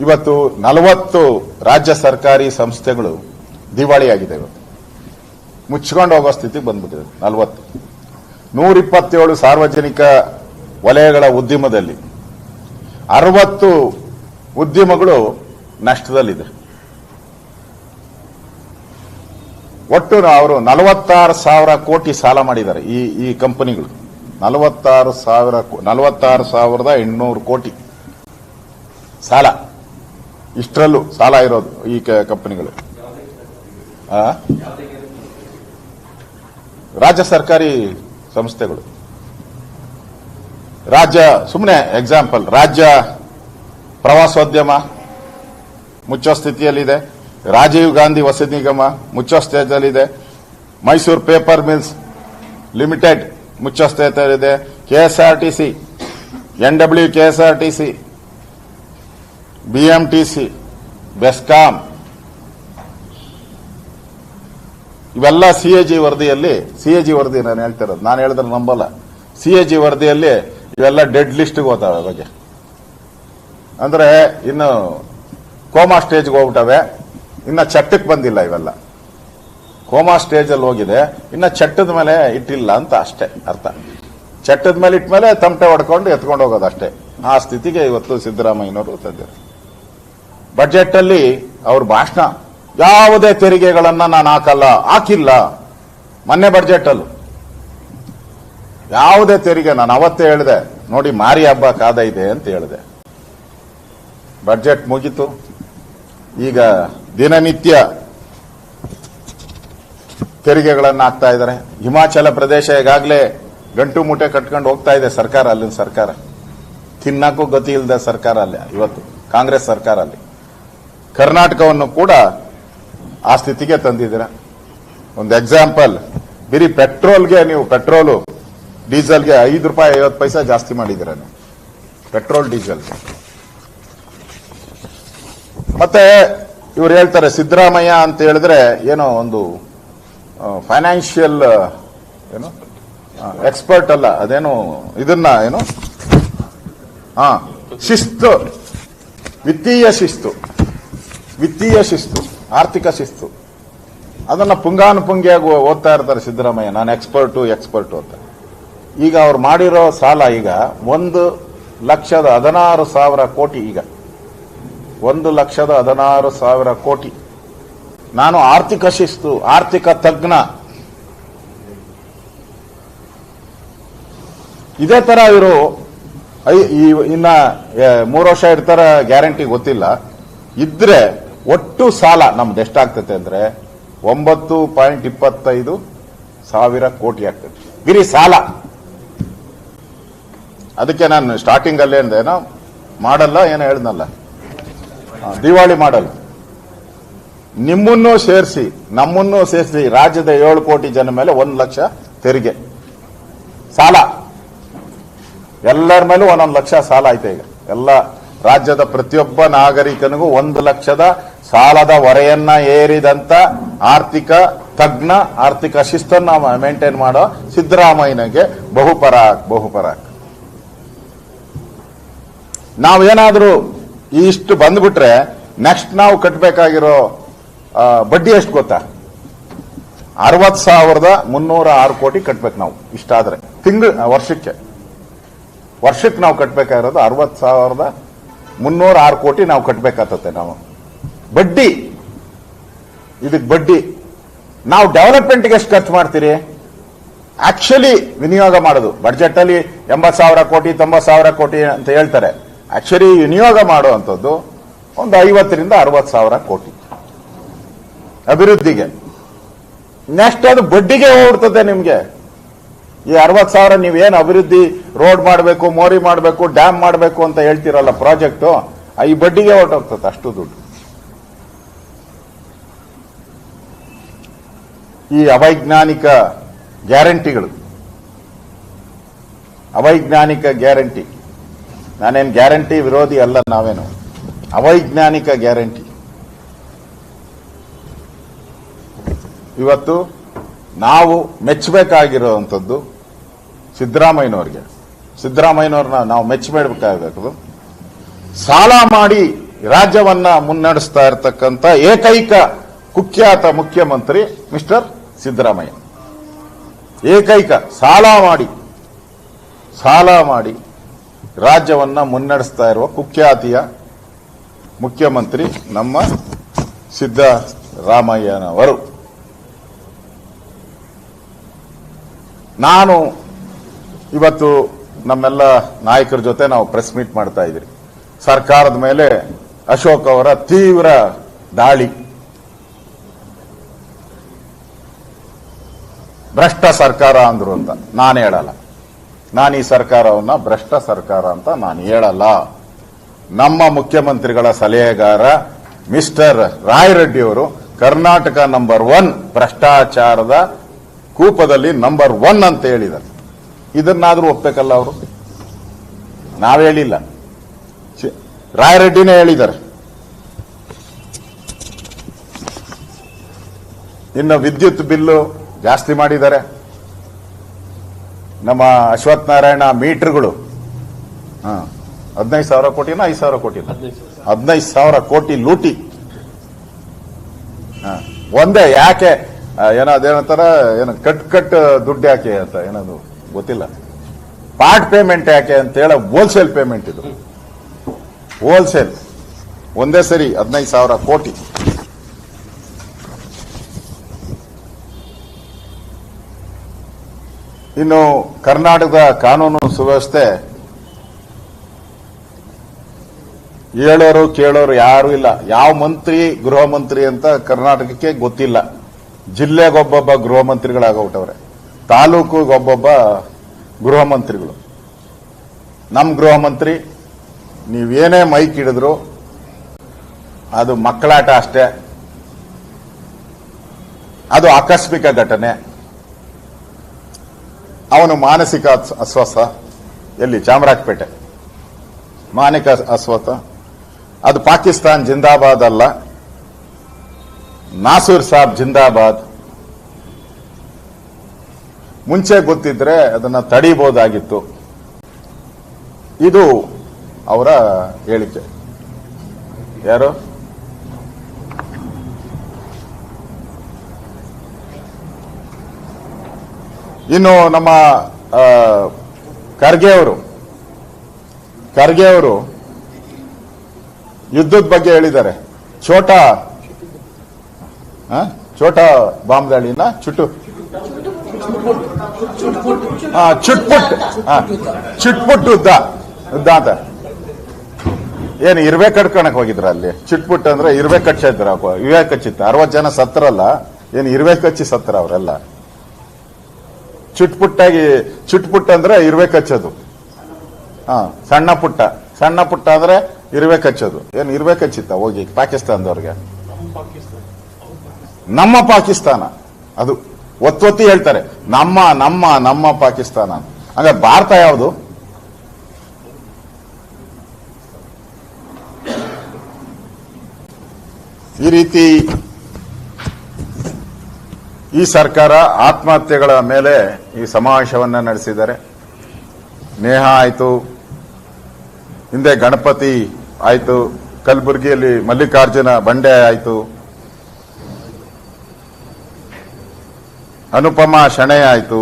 A: ಇವತ್ತು 40 ರಾಜ್ಯ ಸರ್ಕಾರಿ ಸಂಸ್ಥೆಗಳು ದಿವಾಳಿಯಾಗಿದೆ. ಇವತ್ತು ಮುಚ್ಚಿಕೊಂಡು ಹೋಗೋ ಸ್ಥಿತಿಗೆ ಬಂದ್ಬಿಟ್ಟಿದೆ. 127 ಸಾರ್ವಜನಿಕ ವಲಯಗಳ ಉದ್ಯಮದಲ್ಲಿ 60 ಉದ್ಯಮಗಳು ನಷ್ಟದಲ್ಲಿದೆ. ಒಟ್ಟು ಅವರು 46,000 ಕೋಟಿ ಸಾಲ ಮಾಡಿದ್ದಾರೆ. ಈ ಕಂಪನಿಗಳು 46,800 ಕೋಟಿ ಸಾಲ, ಇಷ್ಟರಲ್ಲೂ ಸಾಲ ಇರೋದು ಈ ಕಂಪನಿಗಳು. ರಾಜ್ಯ ಸರ್ಕಾರಿ ಸಂಸ್ಥೆಗಳು. ರಾಜ್ಯ, ಸುಮ್ಮನೆ ಎಕ್ಸಾಂಪಲ್, ರಾಜ್ಯ ಪ್ರವಾಸೋದ್ಯಮ ಮುಚ್ಚೋ ಸ್ಥಿತಿಯಲ್ಲಿದೆ. ರಾಜೀವ್ ಗಾಂಧಿ ವಸತಿ ನಿಗಮ ಮುಚ್ಚೋ ಸ್ಥಿತಿಯಲ್ಲಿದೆ. ಮೈಸೂರು ಪೇಪರ್ ಮಿಲ್ಸ್ ಲಿಮಿಟೆಡ್ ಮುಚ್ಚೋ ಸ್ಥಿತಿಯಲ್ಲಿದೆ. KSRTC, NW KSRTC, BMTC, BESCOM, ಇವೆಲ್ಲ ಸಿಎಜಿ ವರದಿ ನಾನು ಹೇಳ್ತಿರೋದು, ನಾನು ಹೇಳಿದ್ರೆ ನಂಬಲ್ಲ. ಸಿಎಜಿ ವರದಿಯಲ್ಲಿ ಇವೆಲ್ಲ ಡೆಡ್ ಲಿಸ್ಟ್ಗೆ ಹೋಗ್ತಾವೆ ಬಗ್ಗೆ. ಅಂದ್ರೆ ಇನ್ನು ಕೋಮಾ ಸ್ಟೇಜ್ಗೆ ಹೋಗ್ಬಿಟ್ಟವೆ, ಇನ್ನ ಚಟ್ಟಕ್ಕೆ ಬಂದಿಲ್ಲ. ಇವೆಲ್ಲ ಕೋಮಾ ಸ್ಟೇಜ್ ಅಲ್ಲಿ ಹೋಗಿದೆ, ಇನ್ನ ಚಟ್ಟದ ಮೇಲೆ ಇಟ್ಟಿಲ್ಲ ಅಂತ ಅಷ್ಟೇ ಅರ್ಥ. ಚಟ್ಟದ ಮೇಲೆ ಇಟ್ಟ ಮೇಲೆ ತಮಟೆ ಹೊಡ್ಕೊಂಡು ಎತ್ಕೊಂಡು ಹೋಗೋದು ಅಷ್ಟೇ. ಆ ಸ್ಥಿತಿಗೆ ಇವತ್ತು ಸಿದ್ದರಾಮಯ್ಯನವರು ತಂದಿದ್ದಾರೆ. ಬಜೆಟ್ ಅಲ್ಲಿ ಅವ್ರ ಭಾಷಣ, ಯಾವುದೇ ತೆರಿಗೆಗಳನ್ನ ನಾನು ಹಾಕಿಲ್ಲ. ಮೊನ್ನೆ ಬಜೆಟ್ ಅಲ್ಲೂ ಯಾವುದೇ ತೆರಿಗೆ, ನಾನು ಅವತ್ತೇ ಹೇಳಿದೆ ನೋಡಿ ಮಾರಿ ಹಬ್ಬ ಕಾದ ಇದೆ ಅಂತ ಹೇಳಿದೆ. ಬಜೆಟ್ ಮುಗಿತು. ಈಗ ದಿನನಿತ್ಯ ತೆರಿಗೆಗಳನ್ನು ಹಾಕ್ತಾ ಇದ್ದಾರೆ. ಹಿಮಾಚಲ ಪ್ರದೇಶ ಈಗಾಗಲೇ ಗಂಟು ಮೂಟೆ ಕಟ್ಕೊಂಡು ಹೋಗ್ತಾ ಇದೆ ಸರ್ಕಾರ. ಅಲ್ಲಿನ ಸರ್ಕಾರ ತಿನ್ನಕ್ಕೂ ಗತಿ ಇಲ್ಲದ ಸರ್ಕಾರ ಅಲ್ಲಿ ಇವತ್ತು, ಕಾಂಗ್ರೆಸ್ ಸರ್ಕಾರ ಅಲ್ಲಿ. ಕರ್ನಾಟಕವನ್ನು ಕೂಡ ಆ ಸ್ಥಿತಿಗೆ ತಂದಿದ್ದೀರ. ಒಂದು ಎಕ್ಸಾಂಪಲ್, ಬರೀ ಪೆಟ್ರೋಲ್ಗೆ ನೀವು ಪೆಟ್ರೋಲು ಡೀಸೆಲ್ಗೆ ₹5.50 ಜಾಸ್ತಿ ಮಾಡಿದ್ದೀರ ನೀವು, ಪೆಟ್ರೋಲ್ ಡೀಸೆಲ್ಗೆ. ಮತ್ತೆ ಇವ್ರು ಹೇಳ್ತಾರೆ ಸಿದ್ದರಾಮಯ್ಯ ಅಂತ ಹೇಳಿದ್ರೆ ಏನೋ ಒಂದು ಫೈನಾನ್ಷಿಯಲ್ ಏನು ಎಕ್ಸ್ಪರ್ಟ್ ಅಲ್ಲ, ಅದೇನು ಇದನ್ನ ಏನು ಶಿಸ್ತು, ವಿತ್ತೀಯ ಶಿಸ್ತು, ಆರ್ಥಿಕ ಶಿಸ್ತು, ಅದನ್ನ ಪುಂಗಾನುಪುಂಗಿಯಾಗಿ ಓದ್ತಾ ಇರ್ತಾರೆ ಸಿದ್ದರಾಮಯ್ಯ. ನಾನು ಎಕ್ಸ್ಪರ್ಟು ಅಂತ. ಈಗ ಅವ್ರು ಮಾಡಿರೋ ಸಾಲ ಈಗ 1,16,000 ಕೋಟಿ. ಈಗ 1,16,000 ಕೋಟಿ. ನಾನು ಆರ್ಥಿಕ ಶಿಸ್ತು, ಆರ್ಥಿಕ ತಜ್ಞ. ಇದೇ ತರ ಇವರು ಇನ್ನ 3 ವರ್ಷ ಇರ್ತಾರ ಗ್ಯಾರಂಟಿ ಗೊತ್ತಿಲ್ಲ. ಇದ್ರೆ ಒಟ್ಟು ಸಾಲ ನಮ್ದು ಎಷ್ಟಾಗ್ತದೆ ಅಂದ್ರೆ 9.25 ಸಾವಿರ ಕೋಟಿ ಆಗ್ತದೆ ಬರೀ ಸಾಲ. ಅದಕ್ಕೆ ನಾನು ಸ್ಟಾರ್ಟಿಂಗ್ ಅಲ್ಲಿ ಏನೋ ಮಾಡಲ್ಲ, ಏನೋ ಹೇಳ್ದಲ್ಲ, ದಿವಾಳಿ ಮಾಡಲ್ಲ. ನಿಮ್ಮನ್ನೂ ಸೇರಿಸಿ ನಮ್ಮನ್ನೂ ಸೇರಿಸಿ ರಾಜ್ಯದ 7 ಕೋಟಿ ಜನ ಮೇಲೆ 1 ಲಕ್ಷ ತೆರಿಗೆ ಸಾಲ. ಎಲ್ಲರ ಮೇಲೂ 1 ಲಕ್ಷ ಸಾಲ ಐತೆ. ಈಗ ಎಲ್ಲ ರಾಜ್ಯದ ಪ್ರತಿಯೊಬ್ಬ ನಾಗರಿಕನಿಗೂ 1 ಲಕ್ಷದ ಸಾಲದ ಹೊರೆಯನ್ನ ಏರಿದಂತ ಆರ್ಥಿಕ ತಜ್ಞ, ಆರ್ಥಿಕ ಶಿಸ್ತನ್ನು ಮೇಂಟೈನ್ ಮಾಡೋ ಸಿದ್ದರಾಮಯ್ಯನಿಗೆ ಬಹುಪರಾಕ್. ನಾವೇನಾದ್ರೂ ಇಷ್ಟು ಬಂದ್ಬಿಟ್ರೆ ನೆಕ್ಸ್ಟ್ ನಾವು ಕಟ್ಟಬೇಕಾಗಿರೋ ಬಡ್ಡಿ ಎಷ್ಟು ಗೊತ್ತಾ? 60,306 ಕೋಟಿ ಕಟ್ಬೇಕು ನಾವು. ಇಷ್ಟಾದ್ರೆ ವರ್ಷಕ್ಕೆ ನಾವು ಕಟ್ಬೇಕಾಗಿರೋದು 60,306 ಕೋಟಿ ನಾವು ಕಟ್ಬೇಕಾಗ್ತದೆ ನಾವು ಬಡ್ಡಿ. ಇದಕ್ಕೆ ಬಡ್ಡಿ ನಾವು ಡೆವಲಪ್ಮೆಂಟ್ಗೆ ಎಷ್ಟು ಖರ್ಚು ಮಾಡ್ತೀರಿ? ಆಕ್ಚುಲಿ ವಿನಿಯೋಗ ಮಾಡೋದು ಬಡ್ಜೆಟ್ ಅಲ್ಲಿ 80,000 ಕೋಟಿ 90,000 ಕೋಟಿ ಅಂತ ಹೇಳ್ತಾರೆ. ಆಕ್ಚುಲಿ ವಿನಿಯೋಗ ಮಾಡುವಂಥದ್ದು ಒಂದು 50,000 ರಿಂದ 60,000 ಕೋಟಿ ಅಭಿವೃದ್ಧಿಗೆ. ನೆಕ್ಸ್ಟ್ ಅದು ಬಡ್ಡಿಗೆ ಹೋಗ್ಬಿಡ್ತದೆ ನಿಮ್ಗೆ. ಈ 60,000 ನೀವೇನು ಅಭಿವೃದ್ಧಿ, ರೋಡ್ ಮಾಡಬೇಕು, ಮೋರಿ ಮಾಡಬೇಕು, ಡ್ಯಾಮ್ ಮಾಡಬೇಕು ಅಂತ ಹೇಳ್ತಿರಲ್ಲ ಪ್ರಾಜೆಕ್ಟ್, ಈ ಬಡ್ಡಿಗೆ ಹೊರಟೋಗ್ತದೆ ಅಷ್ಟು ದುಡ್ಡು. ಈ ಅವೈಜ್ಞಾನಿಕ ಗ್ಯಾರಂಟಿ, ನಾನೇನು ಗ್ಯಾರಂಟಿ ವಿರೋಧಿ ಅಲ್ಲ, ನಾವೇನು ಅವೈಜ್ಞಾನಿಕ ಗ್ಯಾರಂಟಿ. ಇವತ್ತು ನಾವು ಮೆಚ್ಚಬೇಕಾಗಿರುವಂಥದ್ದು ಸಿದ್ದರಾಮಯ್ಯನವ್ರನ್ನ ನಾವು ಮೆಚ್ಚಬೇಕಾಗಬೇಕು. ಸಾಲ ಮಾಡಿ ರಾಜ್ಯವನ್ನ ಮುನ್ನಡೆಸ್ತಾ ಇರತಕ್ಕಂಥ ಏಕೈಕ ಕುಖ್ಯಾತ ಮುಖ್ಯಮಂತ್ರಿ ಮಿಸ್ಟರ್ ಸಿದ್ದರಾಮಯ್ಯ. ಏಕೈಕ ಸಾಲ ಮಾಡಿ ರಾಜ್ಯವನ್ನ ಮುನ್ನಡೆಸ್ತಾ ಇರುವ ಕುಖ್ಯಾತಿಯ ಮುಖ್ಯಮಂತ್ರಿ ನಮ್ಮ ಸಿದ್ದರಾಮಯ್ಯನವರು. ನಾನು ಇವತ್ತು ನಮ್ಮೆಲ್ಲ ನಾಯಕರ ಜೊತೆ ನಾವು ಪ್ರೆಸ್ ಮೀಟ್ ಮಾಡ್ತಾ ಇದ್ದೀರಿ. ಸರ್ಕಾರದ ಮೇಲೆ ಅಶೋಕ್ ಅವರ ತೀವ್ರ ದಾಳಿ, ಭ್ರಷ್ಟ ಸರ್ಕಾರ ಅಂದ್ರು ಅಂತ ನಾನು ಹೇಳಲ್ಲ. ನಾನು ಈ ಸರ್ಕಾರವನ್ನ ಭ್ರಷ್ಟ ಸರ್ಕಾರ ಅಂತ ನಾನು ಹೇಳಲ್ಲ. ನಮ್ಮ ಮುಖ್ಯಮಂತ್ರಿಗಳ ಸಲಹೆಗಾರ ಮಿಸ್ಟರ್ ರಾಯರೆಡ್ಡಿ ಅವರು ಕರ್ನಾಟಕ ನಂಬರ್ 1 ಭ್ರಷ್ಟಾಚಾರದ ಕೂಪದಲ್ಲಿ ನಂಬರ್ 1 ಅಂತ ಹೇಳಿದ್ದಾರೆ. ಇದನ್ನಾದ್ರೂ ಒಪ್ಪಬೇಕಲ್ಲ ಅವರು? ನಾವ್ ಹೇಳಿಲ್ಲ, ರಾಯರೆಡ್ಡಿನೇ ಹೇಳಿದ್ದಾರೆ. ಇನ್ನು ವಿದ್ಯುತ್ ಬಿಲ್ಲು ಜಾಸ್ತಿ ಮಾಡಿದ್ದಾರೆ. ನಮ್ಮ ಅಶ್ವಥ್ ನಾರಾಯಣ ಮೀಟರ್ಗಳು 15,000 ಕೋಟಿನ 5,000 ಕೋಟಿನ 15,000 ಕೋಟಿ ಲೂಟಿ. ಒಂದೇ ಯಾಕೆ ಏನೋ ಅದೇನಂತಾರ, ಏನು ಕಟ್ ದುಡ್ಡು ಯಾಕೆ ಅಂತ ಏನದು ಗೊತ್ತಿಲ್ಲ. ಪಾರ್ಟ್ ಪೇಮೆಂಟ್ ಯಾಕೆ ಅಂತ ಹೇಳ ಹೋಲ್ಸೇಲ್ ಪೇಮೆಂಟ್ ಇದು, ಹೋಲ್ಸೇಲ್ ಒಂದೇ ಸರಿ 15,000 ಕೋಟಿ. ಇನ್ನು ಕರ್ನಾಟಕದ ಕಾನೂನು ಸುವ್ಯವಸ್ಥೆ ಹೇಳೋರು ಕೇಳೋರು ಯಾರು ಇಲ್ಲ. ಯಾವ ಮಂತ್ರಿ ಗೃಹ ಮಂತ್ರಿ ಅಂತ ಕರ್ನಾಟಕಕ್ಕೆ ಗೊತ್ತಿಲ್ಲ. ಜಿಲ್ಲೆಗೊಬ್ಬೊಬ್ಬ ಗೃಹ ಮಂತ್ರಿಗಳಾಗೋಗ್ಬಿಟ್ಟವ್ರೆ, ತಾಲೂಕಿಗೊಬ್ಬೊಬ್ಬ ಗೃಹ ಮಂತ್ರಿಗಳು. ನಮ್ಮ ಗೃಹ ಮಂತ್ರಿ ನೀವೇನೇ ಮೈಕ್ ಹಿಡಿದ್ರು ಅದು ಮಕ್ಕಳಾಟ ಅಷ್ಟೇ, ಅದು ಆಕಸ್ಮಿಕ ಘಟನೆ. ಅವನು ಮಾನಸಿಕ ಅಸ್ವಸ್ಥ, ಎಲ್ಲಿ ಚಾಮರಾಜಪೇಟೆ ಮಾನಸಿಕ ಅಸ್ವಸ್ಥ. ಅದು ಪಾಕಿಸ್ತಾನ್ ಜಿಂದಾಬಾದ್ ಅಲ್ಲ, ನಾಸೂರ್ ಸಾಬ್ ಜಿಂದಾಬಾದ್. ಮುಂಚೆ ಗೊತ್ತಿದ್ರೆ ಅದನ್ನ ತಡೀಬಹುದಾಗಿತ್ತು. ಇದು ಅವರ ಹೇಳಿಕೆ. ಯಾರು? ಇನ್ನು ನಮ್ಮ ಖರ್ಗೆ ಅವರು ಯುದ್ಧದ ಬಗ್ಗೆ ಹೇಳಿದ್ದಾರೆ. ಛೋಟಾ ಬಾಂಬ್ ದಾಳಿನ ಚುಟ್ಪುಟ್ ಯುದ್ಧ ಅಂತ ಏನು ಇರ್ವೆ ಕಟ್ಕೊಳಕ್ ಹೋಗಿದ್ರ ಅಲ್ಲಿ? ಚುಟ್ಪುಟ್ ಅಂದ್ರೆ ಇರ್ವೆ ಕಚ್ಚಿದ್ರ, ಇವೆ ಕಚ್ಚಿತ್ತ. 60 ಜನ ಸತ್ರಲ್ಲ, ಏನು ಇರ್ವೆ ಕಚ್ಚಿ ಸತ್ರ ಅವರೆಲ್ಲ. ಚುಟ್ಪುಟ್ ಅಂದ್ರೆ ಇರ್ವೆ ಕಚ್ಚೋದು. ಸಣ್ಣ ಪುಟ್ಟ ಅಂದ್ರೆ ಇರ್ವೆ ಕಚ್ಚೋದು. ಏನು ಇರ್ವೆ ಕಚ್ಚಿತ್ತ ಹೋಗಿ ಪಾಕಿಸ್ತಾನದವ್ರಿಗೆ? ನಮ್ಮ ಪಾಕಿಸ್ತಾನ ಅದು ಒತ್ತೊತ್ತಿ ಹೇಳ್ತಾರೆ, ನಮ್ಮ ಪಾಕಿಸ್ತಾನ. ಹಂಗ ಭಾರತ ಯಾವುದು? ಈ ರೀತಿ ಈ ಸರ್ಕಾರ ಆತ್ಮಹತ್ಯೆಗಳ ಮೇಲೆ ಈ ಸಮಾವೇಶವನ್ನ ನಡೆಸಿದ್ದಾರೆ. ನೇಹ ಆಯ್ತು, ಹಿಂದೆ ಗಣಪತಿ ಆಯ್ತು, ಕಲಬುರಗಿಯಲ್ಲಿ ಮಲ್ಲಿಕಾರ್ಜುನ ಬಂಡೆ ಆಯ್ತು, ಅನುಪಮ ಶಣೆ ಆಯ್ತು.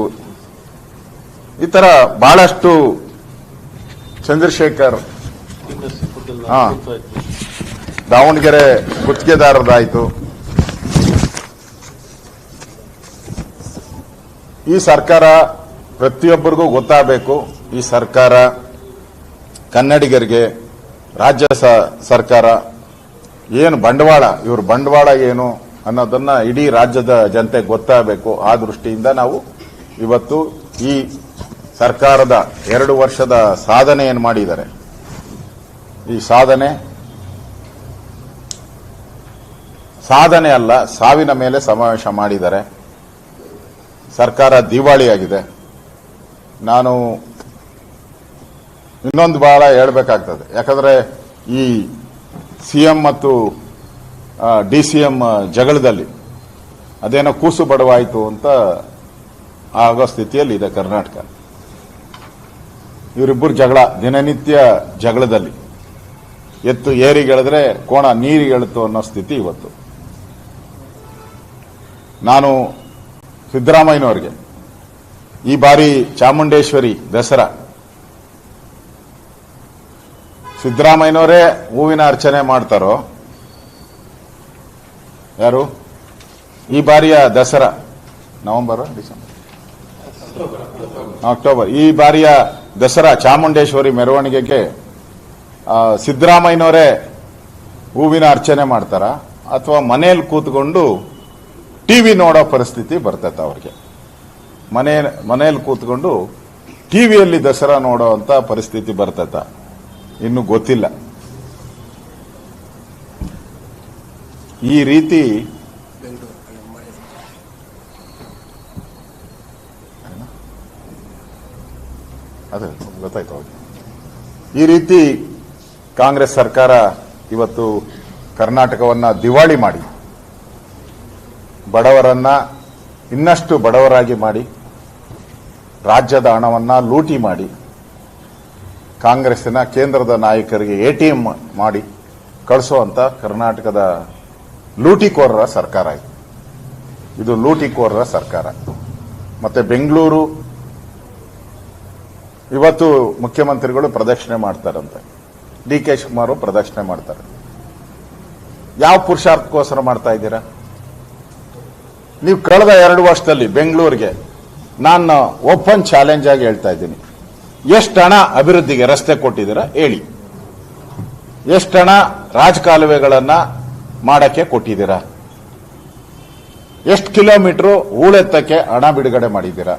A: ಈ ತರ ಬಹಳಷ್ಟು, ಚಂದ್ರಶೇಖರ್ ದಾವಣಗೆರೆ ಗುತ್ತಿಗೆದಾರರಾಯ್ತು. ಈ ಸರ್ಕಾರ ಪ್ರತಿಯೊಬ್ಬರಿಗೂ ಗೊತ್ತಾಗಬೇಕು. ಈ ಸರ್ಕಾರ ಕನ್ನಡಿಗರಿಗೆ, ರಾಜ್ಯ ಸರ್ಕಾರ ಏನು ಬಂಡವಾಳ, ಇವ್ರ ಬಂಡವಾಳ ಏನು ಅನ್ನೋದನ್ನ ಇಡೀ ರಾಜ್ಯದ ಜನತೆ ಗೊತ್ತಾಗಬೇಕು. ಆ ದೃಷ್ಟಿಯಿಂದ ನಾವು ಇವತ್ತು ಈ ಸರ್ಕಾರದ 2 ವರ್ಷದ ಸಾಧನೆ ಏನು ಮಾಡಿದ್ದಾರೆ, ಈ ಸಾಧನೆ ಅಲ್ಲ, ಸಾವಿನ ಮೇಲೆ ಸಮಾವೇಶ ಮಾಡಿದ್ದಾರೆ. ಸರ್ಕಾರ ದಿವಾಳಿಯಾಗಿದೆ. ನಾನು ಇನ್ನೊಂದು ಬಹಳ ಹೇಳಬೇಕಾಗ್ತದೆ. ಯಾಕಂದ್ರೆ ಈ ಸಿಎಂ ಮತ್ತು ಡಿಸಿಎಂ ಜಗಳದಲ್ಲಿ ಅದೇನೋ ಕೂಸು ಬಡವಾಯಿತು ಅಂತ ಆಗೋ ಸ್ಥಿತಿಯಲ್ಲಿ ಇದೆ ಕರ್ನಾಟಕ. ಇವರಿಬ್ಬರು ಜಗಳ, ದಿನನಿತ್ಯ ಜಗಳದಲ್ಲಿ. ಎತ್ತು ಏರಿಗೆಳೆದ್ರೆ ಕೋಣ ನೀರಿಗೆಳುತ್ತು ಅನ್ನೋ ಸ್ಥಿತಿ ಇವತ್ತು. ನಾನು ಸಿದ್ದರಾಮಯ್ಯನವರಿಗೆ ಈ ಬಾರಿ ಚಾಮುಂಡೇಶ್ವರಿ ದಸರಾ ಸಿದ್ದರಾಮಯ್ಯನವರೇ ಹೂವಿನ ಅರ್ಚನೆ ಮಾಡ್ತಾರೋ ಯಾರು? ಈ ಬಾರಿಯ ದಸರಾ ನವೆಂಬರ್ ಡಿಸೆಂಬರ್ ಅಕ್ಟೋಬರ್ ಈ ಬಾರಿಯ ದಸರಾ ಚಾಮುಂಡೇಶ್ವರಿ ಮೆರವಣಿಗೆಗೆ ಸಿದ್ದರಾಮಯ್ಯನವರೇ ಹೂವಿನ ಅರ್ಚನೆ ಮಾಡ್ತಾರ ಅಥವಾ ಮನೆಯಲ್ಲಿ ಕೂತ್ಕೊಂಡು ಟಿವಿ ನೋಡೋ ಪರಿಸ್ಥಿತಿ ಬರ್ತೈತೆ ಅವ್ರಿಗೆ? ಮನೆಯಲ್ಲಿ ಕೂತ್ಕೊಂಡು ಟಿವಿಯಲ್ಲಿ ದಸರಾ ನೋಡೋ ಅಂತ ಪರಿಸ್ಥಿತಿ ಬರ್ತೈತ? ಇನ್ನು ಗೊತ್ತಿಲ್ಲ. ಈ ರೀತಿ ಅದೇ ಗೊತ್ತಾಯ್ತು ಅವ್ರಿಗೆ. ಈ ರೀತಿ ಕಾಂಗ್ರೆಸ್ ಸರ್ಕಾರ ಇವತ್ತು ಕರ್ನಾಟಕವನ್ನ ದಿವಾಳಿ ಮಾಡಿ ಬಡವರನ್ನ ಇನ್ನಷ್ಟು ಬಡವರಾಗಿ ಮಾಡಿ ರಾಜ್ಯದ ಹಣವನ್ನ ಲೂಟಿ ಮಾಡಿ ಕಾಂಗ್ರೆಸ್ಸಿನ ಕೇಂದ್ರದ ನಾಯಕರಿಗೆ ಎಟಿಎಂ ಮಾಡಿ ಕಳಿಸುವಂತ ಕರ್ನಾಟಕದ ಲೂಟಿಕೋರರ ಸರ್ಕಾರ ಇದು. ಇದು ಲೂಟಿಕೋರರ ಸರ್ಕಾರ. ಮತ್ತೆ ಬೆಂಗಳೂರು ಇವತ್ತು ಮುಖ್ಯಮಂತ್ರಿಗಳು ಪ್ರದಕ್ಷಿಣೆ ಮಾಡ್ತಾರಂತೆ, ಡಿ ಕೆ ಶಿವಕುಮಾರ್ ಪ್ರದಕ್ಷಿಣೆ ಮಾಡ್ತಾರೆ. ಯಾವ ಪುರುಷಾರ್ಥಕ್ಕೋಸ್ಕರ ಮಾಡ್ತಾ ಇದ್ದೀರಾ ನೀವು? ಕಳೆದ 2 ವರ್ಷದಲ್ಲಿ ಬೆಂಗಳೂರಿಗೆ ನಾನು ಓಪನ್ ಚಾಲೆಂಜ್ ಆಗಿ ಹೇಳ್ತಾ ಇದ್ದೀನಿ, ಎಷ್ಟು ಹಣ ಅಭಿವೃದ್ಧಿಗೆ ರಸ್ತೆ ಕೊಟ್ಟಿದ್ದೀರಾ ಹೇಳಿ? ಎಷ್ಟು ಹಣ ರಾಜಕಾಲುವೆಗಳನ್ನ ಮಾಡಕ್ಕೆ ಕೊಟ್ಟಿದ್ದೀರಾ? ಎಷ್ಟು ಕಿಲೋಮೀಟರ್ ಹೂಳೆತ್ತಕ್ಕೆ ಹಣ ಬಿಡುಗಡೆ ಮಾಡಿದ್ದೀರಾ?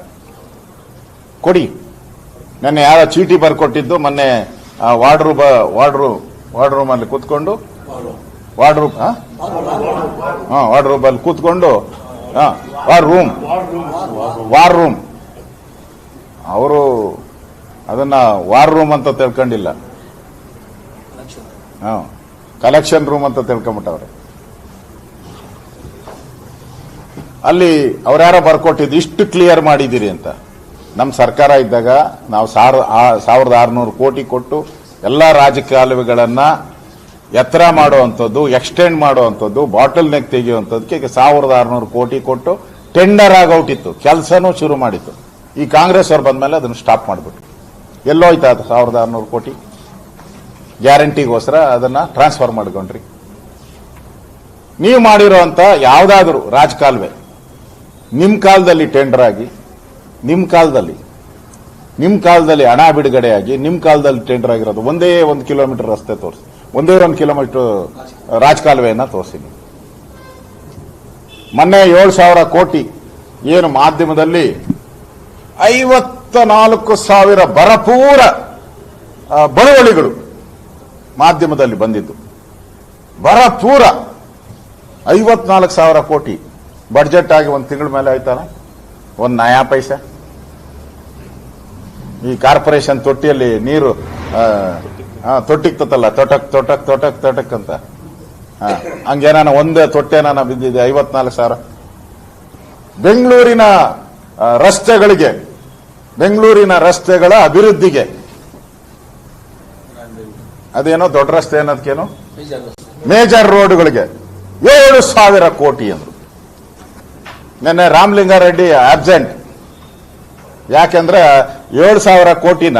A: ಕೊಡಿ. ನೆನ್ನೆ ಯಾರ ಚೀಟಿ ಬರ್ಕೊಟ್ಟಿದ್ದು ಮೊನ್ನೆ ವಾರ್ಡ್ ರೂಮ್ ಅಲ್ಲಿ ಕೂತ್ಕೊಂಡು ವಾರ್ಡ್ ರೂಮ್ ಅಲ್ಲಿ ಕೂತ್ಕೊಂಡು ವಾರ್ ರೂಮ್ ಅವರು ಅದನ್ನ ವಾರ್ ರೂಮ್ ಅಂತ ತಿಳ್ಕೊಂಡಿಲ್ಲ, ಕಲೆಕ್ಷನ್ ರೂಮ್ ಅಂತ ತಿಳ್ಕೊಂಬಿಟ್ಟವ್ರೆ. ಅಲ್ಲಿ ಅವ್ರ್ಯಾರೋ ಬರ್ಕೊಟ್ಟಿದ್ದು ಇಷ್ಟು ಕ್ಲಿಯರ್ ಮಾಡಿದ್ದೀರಿ ಅಂತ. ನಮ್ಮ ಸರ್ಕಾರ ಇದ್ದಾಗ ನಾವು 1600 ಕೋಟಿ ಕೊಟ್ಟು ಎಲ್ಲ ರಾಜಕಾಲುವೆಗಳನ್ನ ಎತ್ತರ ಮಾಡುವಂಥದ್ದು, ಎಕ್ಸ್ಟೆಂಡ್ ಮಾಡುವಂಥದ್ದು, ಬಾಟಲ್ ನೆಕ್ ತೆಗೆಯುವಂಥದ್ದಕ್ಕೆ 1600 ಕೋಟಿ ಕೊಟ್ಟು ಟೆಂಡರ್ ಆಗೌಟಿತ್ತು, ಕೆಲಸನೂ ಶುರು ಮಾಡಿತ್ತು. ಈ ಕಾಂಗ್ರೆಸ್ ಅವ್ರು ಬಂದ್ಮೇಲೆ ಅದನ್ನು ಸ್ಟಾಪ್ ಮಾಡಿಬಿಟ್ಟು ಎಲ್ಲೋಯ್ತಾ ಅದು 1600 ಕೋಟಿ? ಗ್ಯಾರಂಟಿಗೋಸ್ಕರ ಅದನ್ನ ಟ್ರಾನ್ಸ್ಫರ್ ಮಾಡ್ಕೊಂಡ್ರಿ. ನೀವು ಮಾಡಿರೋಂಥ ಯಾವುದಾದ್ರೂ ರಾಜಕಾಲುವೆ ನಿಮ್ಮ ಕಾಲದಲ್ಲಿ ಟೆಂಡರ್ ಆಗಿ, ನಿಮ್ಮ ಕಾಲದಲ್ಲಿ ಹಣ ಬಿಡುಗಡೆಯಾಗಿ, ನಿಮ್ಮ ಕಾಲದಲ್ಲಿ ಟೆಂಡರ್ ಆಗಿರೋದು ಒಂದೇ 1 ಕಿಲೋಮೀಟರ್ ರಸ್ತೆ ತೋರಿಸಿ, ಒಂದೇ 1 ಕಿಲೋಮೀಟರ್ ರಾಜಕಾಲುವೆಯನ್ನ ತೋರಿಸಿ. ಮೊನ್ನೆ 7,000 ಕೋಟಿ ಏನು ಮಾಧ್ಯಮದಲ್ಲಿ 54,000 ಭರಪೂರ ಬಳುವಳಿಗಳು ಮಾಧ್ಯಮದಲ್ಲಿ ಬಂದಿದ್ದು. ಭರಪೂರ 54,000 ಕೋಟಿ ಬಡ್ಜೆಟ್ ಆಗಿ 1 ತಿಂಗಳ ಮೇಲೆ ಆಯ್ತಾನ? 1 ನಯಾ ಪೈಸೆ. ಈ ಕಾರ್ಪೊರೇಷನ್ ತೊಟ್ಟಿಯಲ್ಲಿ ನೀರು ತೊಟ್ಟಿಕ್ತಲ್ಲ, ತೊಟಕ್ ಅಂತ ಹಂಗೇನ ಒಂದೇ ತೊಟ್ಟೆನ ಬಿದ್ದಿದೆ 54,000. ಬೆಂಗಳೂರಿನ ರಸ್ತೆಗಳ ಅಭಿವೃದ್ಧಿಗೆ ಅದೇನೋ ದೊಡ್ಡ ರಸ್ತೆ ಅನ್ನೋದಕ್ಕೇನು ಮೇಜರ್ ರೋಡ್ಗಳಿಗೆ 7,000 ಕೋಟಿ ಅಂದ್ರು. ನಿನ್ನೆ ರಾಮಲಿಂಗಾರೆಡ್ಡಿ ಆಬ್ಸೆಂಟ್. ಯಾಕೆಂದ್ರೆ 7,000 ಕೋಟಿನ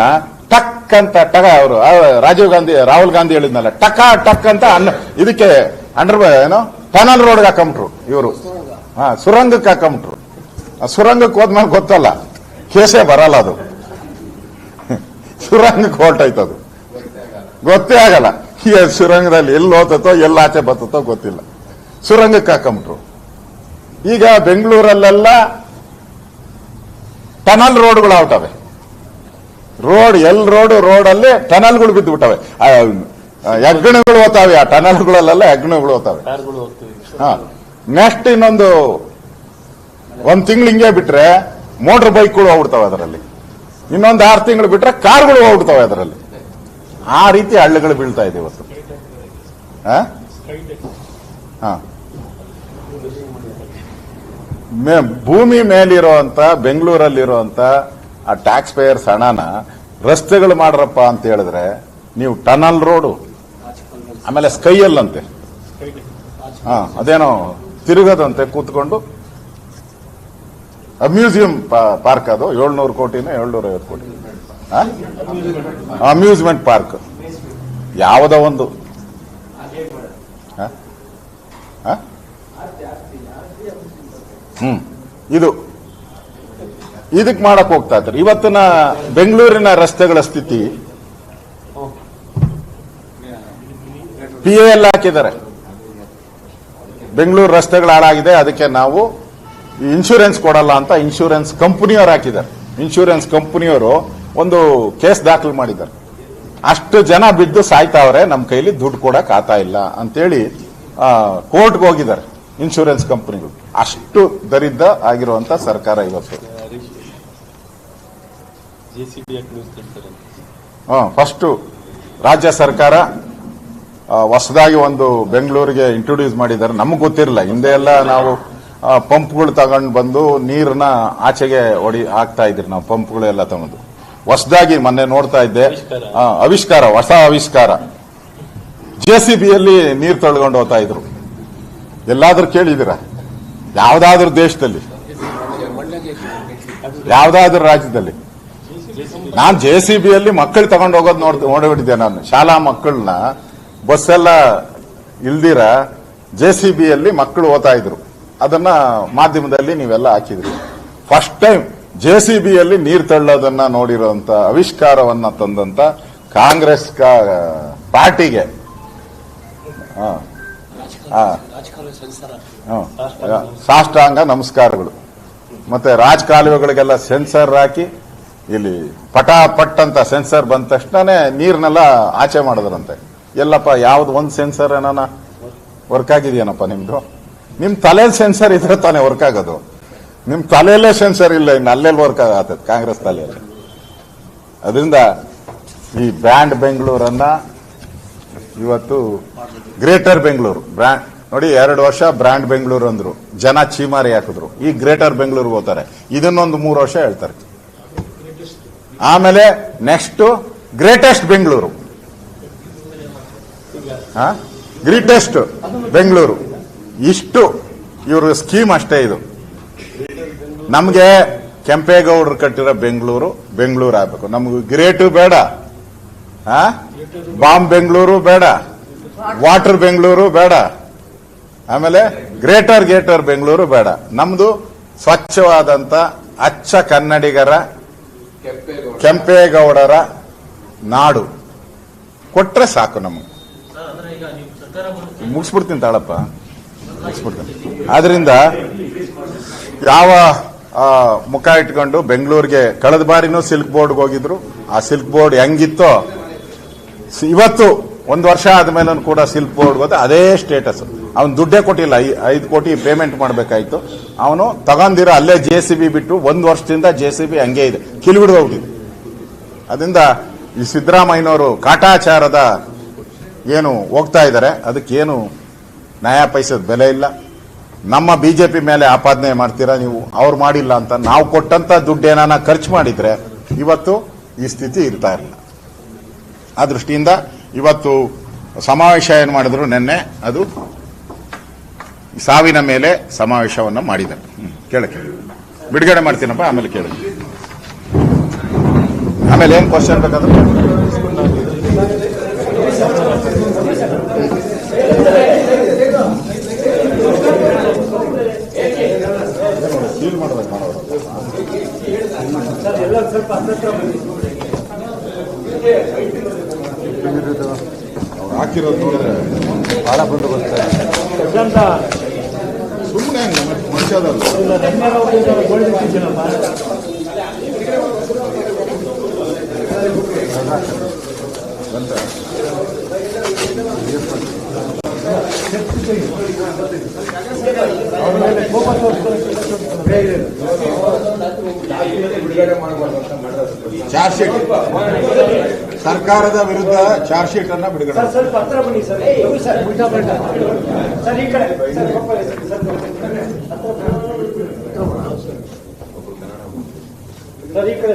A: ಟಕ್ ಅಂತ ಅವರು ರಾಹುಲ್ ಗಾಂಧಿ ಹೇಳಿದ್ನಲ್ಲ, ಟಕ್ ಅಂತ ಇದಕ್ಕೆ ಏನೋ ಟನಲ್ ರೋಡ್ಗೆ ಹಾಕೊಂಬಿಟ್ರು ಇವರು. ಸುರಂಗಕ್ಕೆ ಹಾಕೊಂಬಿಟ್ರು. ಸುರಂಗಕ್ಕೆ ಹೋದ್ಮೇಲೆ ಗೊತ್ತಲ್ಲ, ಕೇಸೇ ಬರಲ್ಲ ಅದು. ಸುರಂಗಕ್ಕೆ ಹೊರಟೈತದು, ಗೊತ್ತೇ ಆಗಲ್ಲ. ಈ ಸುರಂಗದಲ್ಲಿ ಎಲ್ಲಿ ಹೋತೋ ಎಲ್ಲಿ ಆಚೆ ಬರ್ತೋ ಗೊತ್ತಿಲ್ಲ. ಸುರಂಗಕ್ಕೆ ಹಾಕೊಂಬಿಟ್ರು. ಈಗ ಬೆಂಗಳೂರಲ್ಲೆಲ್ಲ ಟನಲ್ ರೋಡ್ಗಳು ಆಗ್ತವೆ. ರೋಡಲ್ಲಿ ಟನಲ್ಗಳು ಬಿದ್ದು ಬಿಟ್ಟವೆ. ಹೆಗ್ಗಣಗಳು ಹೋಗ್ತಾವೆ. ಆ ಟನಲ್ಗಳಲ್ಲೆಲ್ಲ ಹೆಗ್ಗಣಗಳು ಹೋಗ್ತಾವೆ. ನೆಕ್ಸ್ಟ್ ಇನ್ನೊಂದು 1 ತಿಂಗಳು ಹಿಂಗೆ ಬಿಟ್ರೆ ಮೋಟರ್ ಬೈಕ್ಗಳು ಹೋಗ್ಬಿಡ್ತಾವೆ ಅದರಲ್ಲಿ. ಇನ್ನೊಂದು 6 ತಿಂಗಳು ಬಿಟ್ರೆ ಕಾರ್ಗಳು ಹೋಗ್ಬಿಡ್ತಾವೆ ಅದರಲ್ಲಿ. ಆ ರೀತಿ ಹಳ್ಳಿಗಳು ಬೀಳ್ತಾ ಇದೆ ಇವತ್ತು. ಭೂಮಿ ಮೇಲಿರುವಂತ ಬೆಂಗಳೂರಲ್ಲಿರುವಂತ ಆ ಟ್ಯಾಕ್ಸ್ ಪೇಯರ್ಸ್ ಹಣನ ರಸ್ತೆಗಳು ಮಾಡ್ರಪ್ಪ ಅಂತ ಹೇಳಿದ್ರೆ ನೀವು ಟನಲ್ ರೋಡು ಆಮೇಲೆ ಸ್ಕೈಯಲ್ಲಂತೆ ಅದೇನೋ ತಿರುಗದಂತೆ ಕೂತ್ಕೊಂಡು ಅಮ್ಯೂಸಿಯಂ ಪಾರ್ಕ್ ಅದು 700 ಕೋಟಿನ 750 ಕೋಟಿ ಅಮ್ಯೂಸ್ಮೆಂಟ್ ಪಾರ್ಕ್ ಯಾವುದೋ ಒಂದು ಇದಕ್ ಮಾಡಕ್ ಹೋಗ್ತಾ ಇದ್ದಾರೆ. ಇವತ್ತಿನ ಬೆಂಗಳೂರಿನ ರಸ್ತೆಗಳ ಸ್ಥಿತಿ PAL ಹಾಕಿದ್ದಾರೆ. ಬೆಂಗಳೂರು ರಸ್ತೆಗಳು ಹಾಳಾಗಿದೆ, ಅದಕ್ಕೆ ನಾವು ಇನ್ಶೂರೆನ್ಸ್ ಕೊಡಲ್ಲ ಅಂತ ಇನ್ಶೂರೆನ್ಸ್ ಕಂಪನಿಯವರು ಹಾಕಿದ್ದಾರೆ. ಇನ್ಶೂರೆನ್ಸ್ ಕಂಪನಿಯವರು ಒಂದು ಕೇಸ್ ದಾಖಲು ಮಾಡಿದ್ದಾರೆ. ಅಷ್ಟು ಜನ ಬಿದ್ದು ಸಾಯ್ತಾವ್ರೆ, ನಮ್ಮ ಕೈಲಿ ದುಡ್ಡು ಕೊಡಕ್ ಆತಾ ಇಲ್ಲ ಅಂತೇಳಿ ಕೋರ್ಟ್ಗೆ ಹೋಗಿದ್ದಾರೆ ಇನ್ಶೂರೆನ್ಸ್ ಕಂಪನಿಗಳು. ಅಷ್ಟು ದರಿದ್ರ ಆಗಿರುವಂತ ಸರ್ಕಾರ ಇವತ್ತು. ಫಸ್ಟ್ ರಾಜ್ಯ ಸರ್ಕಾರ ಹೊಸದಾಗಿ ಒಂದು ಬೆಂಗಳೂರಿಗೆ ಇಂಟ್ರೊಡ್ಯೂಸ್ ಮಾಡಿದ್ದಾರೆ. ನಮ್ಗೆ ಗೊತ್ತಿರಲಿಲ್ಲ. ಹಿಂದೆ ಎಲ್ಲ ನಾವು ಪಂಪ್ಗಳು ತಗೊಂಡು ಬಂದು ನೀರನ್ನ ಆಚೆಗೆ ಹಾಕ್ತಾ ಇದ್ರಿ ನಾವು, ಪಂಪ್ಗಳೆಲ್ಲ ತಗೊಂಡು. ಹೊಸದಾಗಿ ಮೊನ್ನೆ ನೋಡ್ತಾ ಇದ್ದೆ ಆವಿಷ್ಕಾರ, ಹೊಸ ಆವಿಷ್ಕಾರ. JCBಯಲ್ಲಿ ನೀರು ತೊಳ್ಕೊಂಡು ಹೋಗ್ತಾ ಇದ್ರು. ಎಲ್ಲಾದ್ರೂ ಕೇಳಿದಿರ? ಯಾವ್ದಾದ್ರೂ ದೇಶದಲ್ಲಿ, ಯಾವ್ದಾದ್ರೂ ರಾಜ್ಯದಲ್ಲಿ? ನಾನ್ JCBಯಲ್ಲಿ ಮಕ್ಕಳು ತಗೊಂಡು ಹೋಗೋದು ನೋಡಿಬಿಟ್ಟಿದ್ದೆ. ನಾನು ಶಾಲಾ ಮಕ್ಕಳನ್ನ ಬಸ್ ಎಲ್ಲ ಇಲ್ದಿರ JCBಯಲ್ಲಿ ಮಕ್ಕಳು ಓದ್ತಾ ಇದ್ರು. ಅದನ್ನ ಮಾಧ್ಯಮದಲ್ಲಿ ನೀವೆಲ್ಲ ಹಾಕಿದ್ರಿ. ಫಸ್ಟ್ ಟೈಮ್ JCBಯಲ್ಲಿ ನೀರು ತಳ್ಳೋದನ್ನ ನೋಡಿರುವಂತ ಆವಿಷ್ಕಾರವನ್ನ ತಂದಂತ ಕಾಂಗ್ರೆಸ್ ಪಾರ್ಟಿಗೆ ಸಾಷ್ಟಾಂಗ ನಮಸ್ಕಾರಗಳು. ಮತ್ತೆ ರಾಜಕಾಲುವೆಗಳಿಗೆಲ್ಲ ಸೆನ್ಸರ್ ಹಾಕಿ ಇಲ್ಲಿ ಪಟಾಪಟ್ ಅಂತ ಸೆನ್ಸರ್ ಬಂದ ತಕ್ಷಣನೇ ನೀರ್ನೆಲ್ಲ ಆಚೆ ಮಾಡಿದ್ರಂತೆ. ಎಲ್ಲಪ್ಪ, ಯಾವ್ದು ಒಂದು ಸೆನ್ಸರ್ ಏನಾನ ವರ್ಕ್ ಆಗಿದೆಯೇನಪ್ಪ ನಿಮ್ದು? ನಿಮ್ ತಲೆಯಲ್ಲಿ ಸೆನ್ಸರ್ ಇದ್ರೆ ತಾನೇ ವರ್ಕ್ ಆಗೋದು. ನಿಮ್ ತಲೆಯಲ್ಲೇ ಸೆನ್ಸರ್ ಇಲ್ಲ, ಇನ್ನು ಅಲ್ಲೆಲ್ಲಿ ವರ್ಕ್ ಆಗತ್ತೆ ಕಾಂಗ್ರೆಸ್ ತಲೆಯಲ್ಲಿ. ಅದರಿಂದ ಈ ಬ್ರ್ಯಾಂಡ್ ಬೆಂಗಳೂರನ್ನ ಇವತ್ತು ಗ್ರೇಟರ್ ಬೆಂಗಳೂರು ಬ್ರ್ಯಾಂಡ್ ನೋಡಿ, 2 ವರ್ಷ ಬ್ರ್ಯಾಂಡ್ ಬೆಂಗಳೂರು ಅಂದ್ರು, ಜನ ಚೀಮಾರಿ ಹಾಕಿದ್ರು. ಈ ಗ್ರೇಟರ್ ಬೆಂಗಳೂರಿಗೆ ಹೋಗ್ತಾರೆ. ಇದನ್ನೊಂದು 3 ವರ್ಷ ಹೇಳ್ತಾರೆ. ಆಮೇಲೆ next greatest Bengaluru, greatest Bengaluru. ಇಷ್ಟು ಇವ್ರ ಸ್ಕೀಮ್ ಅಷ್ಟೇ. ಇದು ನಮ್ಗೆ ಕೆಂಪೇಗೌಡರು ಕಟ್ಟಿರೋ ಬೆಂಗಳೂರು ಆಗ್ಬೇಕು. ನಮ್ಗೆ ಗ್ರೇಟು ಬೇಡ, ಬಾಂಬ್ ಬೆಂಗಳೂರು ಬೇಡ, ವಾಟರ್ ಬೆಂಗಳೂರು ಬೇಡ, ಆಮೇಲೆ ಗ್ರೇಟರ್ ಬೆಂಗಳೂರು ಬೇಡ. ನಮ್ದು ಸ್ವಚ್ಛವಾದಂತ ಅಚ್ಚ ಕನ್ನಡಿಗರ ಕೆಂಪೇಗೌಡರ ನಾಡು ಕೊಟ್ರೆ ಸಾಕು. ನಮಗೆ ಮುಗಿಸ್ಬಿಡ್ತೀನಿ ತಾಳಪ್ಪ, ಮುಗಿಸ್ಬಿಡ್ತೀನಿ. ಆದ್ರಿಂದ ಯಾವ ಮುಖ ಇಟ್ಕೊಂಡು ಬೆಂಗಳೂರಿಗೆ ಕಳೆದ ಬಾರಿನೂ ಸಿಲ್ಕ್ ಬೋರ್ಡ್ಗೆ ಹೋಗಿದ್ರು. ಆ ಸಿಲ್ಕ್ ಬೋರ್ಡ್ ಹೆಂಗಿತ್ತೋ ಇವತ್ತು 1 ವರ್ಷ ಆದ್ಮೇಲೆ ಕೂಡ ಸಿಲ್ಕ್ ಬೋರ್ಡ್ ಹೋದ ಅದೇ ಸ್ಟೇಟಸ್. ಅವನು ದುಡ್ಡೇ ಕೊಟ್ಟಿಲ್ಲ, 5 ಕೋಟಿ ಪೇಮೆಂಟ್ ಮಾಡಬೇಕಾಯ್ತು. ಅವನು ತಗೊಂಡಿರೋ ಅಲ್ಲೇ JCB ಬಿಟ್ಟು 1 ವರ್ಷದಿಂದ JCB ಹಂಗೆ ಇದೆ, ಕಿಲ್ಬಿಡ್ದು ಹೋಗಿದೆ. ಅದರಿಂದ ಈ ಸಿದ್ದರಾಮಯ್ಯನವರು ಕಾಟಾಚಾರದ ಏನು ಹೋಗ್ತಾ ಇದ್ದಾರೆ, ಅದಕ್ಕೇನು ನ್ಯಾಯ ಪೈಸದ ಬೆಲೆ ಇಲ್ಲ. ನಮ್ಮ ಬಿಜೆಪಿ ಮೇಲೆ ಆಪಾದನೆ ಮಾಡ್ತೀರಾ ನೀವು, ಅವ್ರು ಮಾಡಿಲ್ಲ ಅಂತ. ನಾವು ಕೊಟ್ಟಂತ ದುಡ್ಡು ಏನಾನ ಖರ್ಚು ಮಾಡಿದ್ರೆ ಇವತ್ತು ಈ ಸ್ಥಿತಿ ಇರ್ತಾ ಇರಲಿಲ್ಲ. ಆ ದೃಷ್ಟಿಯಿಂದ ಇವತ್ತು ಸಮಾವೇಶ ಏನು ಮಾಡಿದ್ರು ನಿನ್ನೆ, ಅದು ಸಾವಿನ ಮೇಲೆ ಸಮಾವೇಶವನ್ನು ಮಾಡಿದ್ದಾರೆ. ಕೇಳಕ್ಕೆ ಬಿಡುಗಡೆ ಮಾಡ್ತೀನಪ್ಪ, ಆಮೇಲೆ ಕೇಳಿ. ಆಮೇಲೆ ಏನ್ ಕ್ವಶನ್ ಬೇಕಾದ್ರೆ ಸೀಲ್ ಮಾಡ್ಬೇಕು ಮಾಡೋರು. ಅವ್ರು ಹಾಕಿರೋದು ನೋಡಿದ್ರೆ ಬಹಳ ಬಂದು ಬರ್ತಾರೆ. ಸುಮ್ಮನೆ ಮನುಷ್ಯದಲ್ಲ. ಚಾರ್ಜ್ ಶೀಟ್ ಸರ್ಕಾರದ ವಿರುದ್ಧ ಚಾರ್ಜ್ ಶೀಟ್ ಅನ್ನ ಬಿಡುಗಡೆ.
B: ಸ್ವಲ್ಪ ಹತ್ರ ಬನ್ನಿ ಸರ್. ಸರ್ ಈ ಕಡೆ ಸರ್, ಈ ಕಡೆ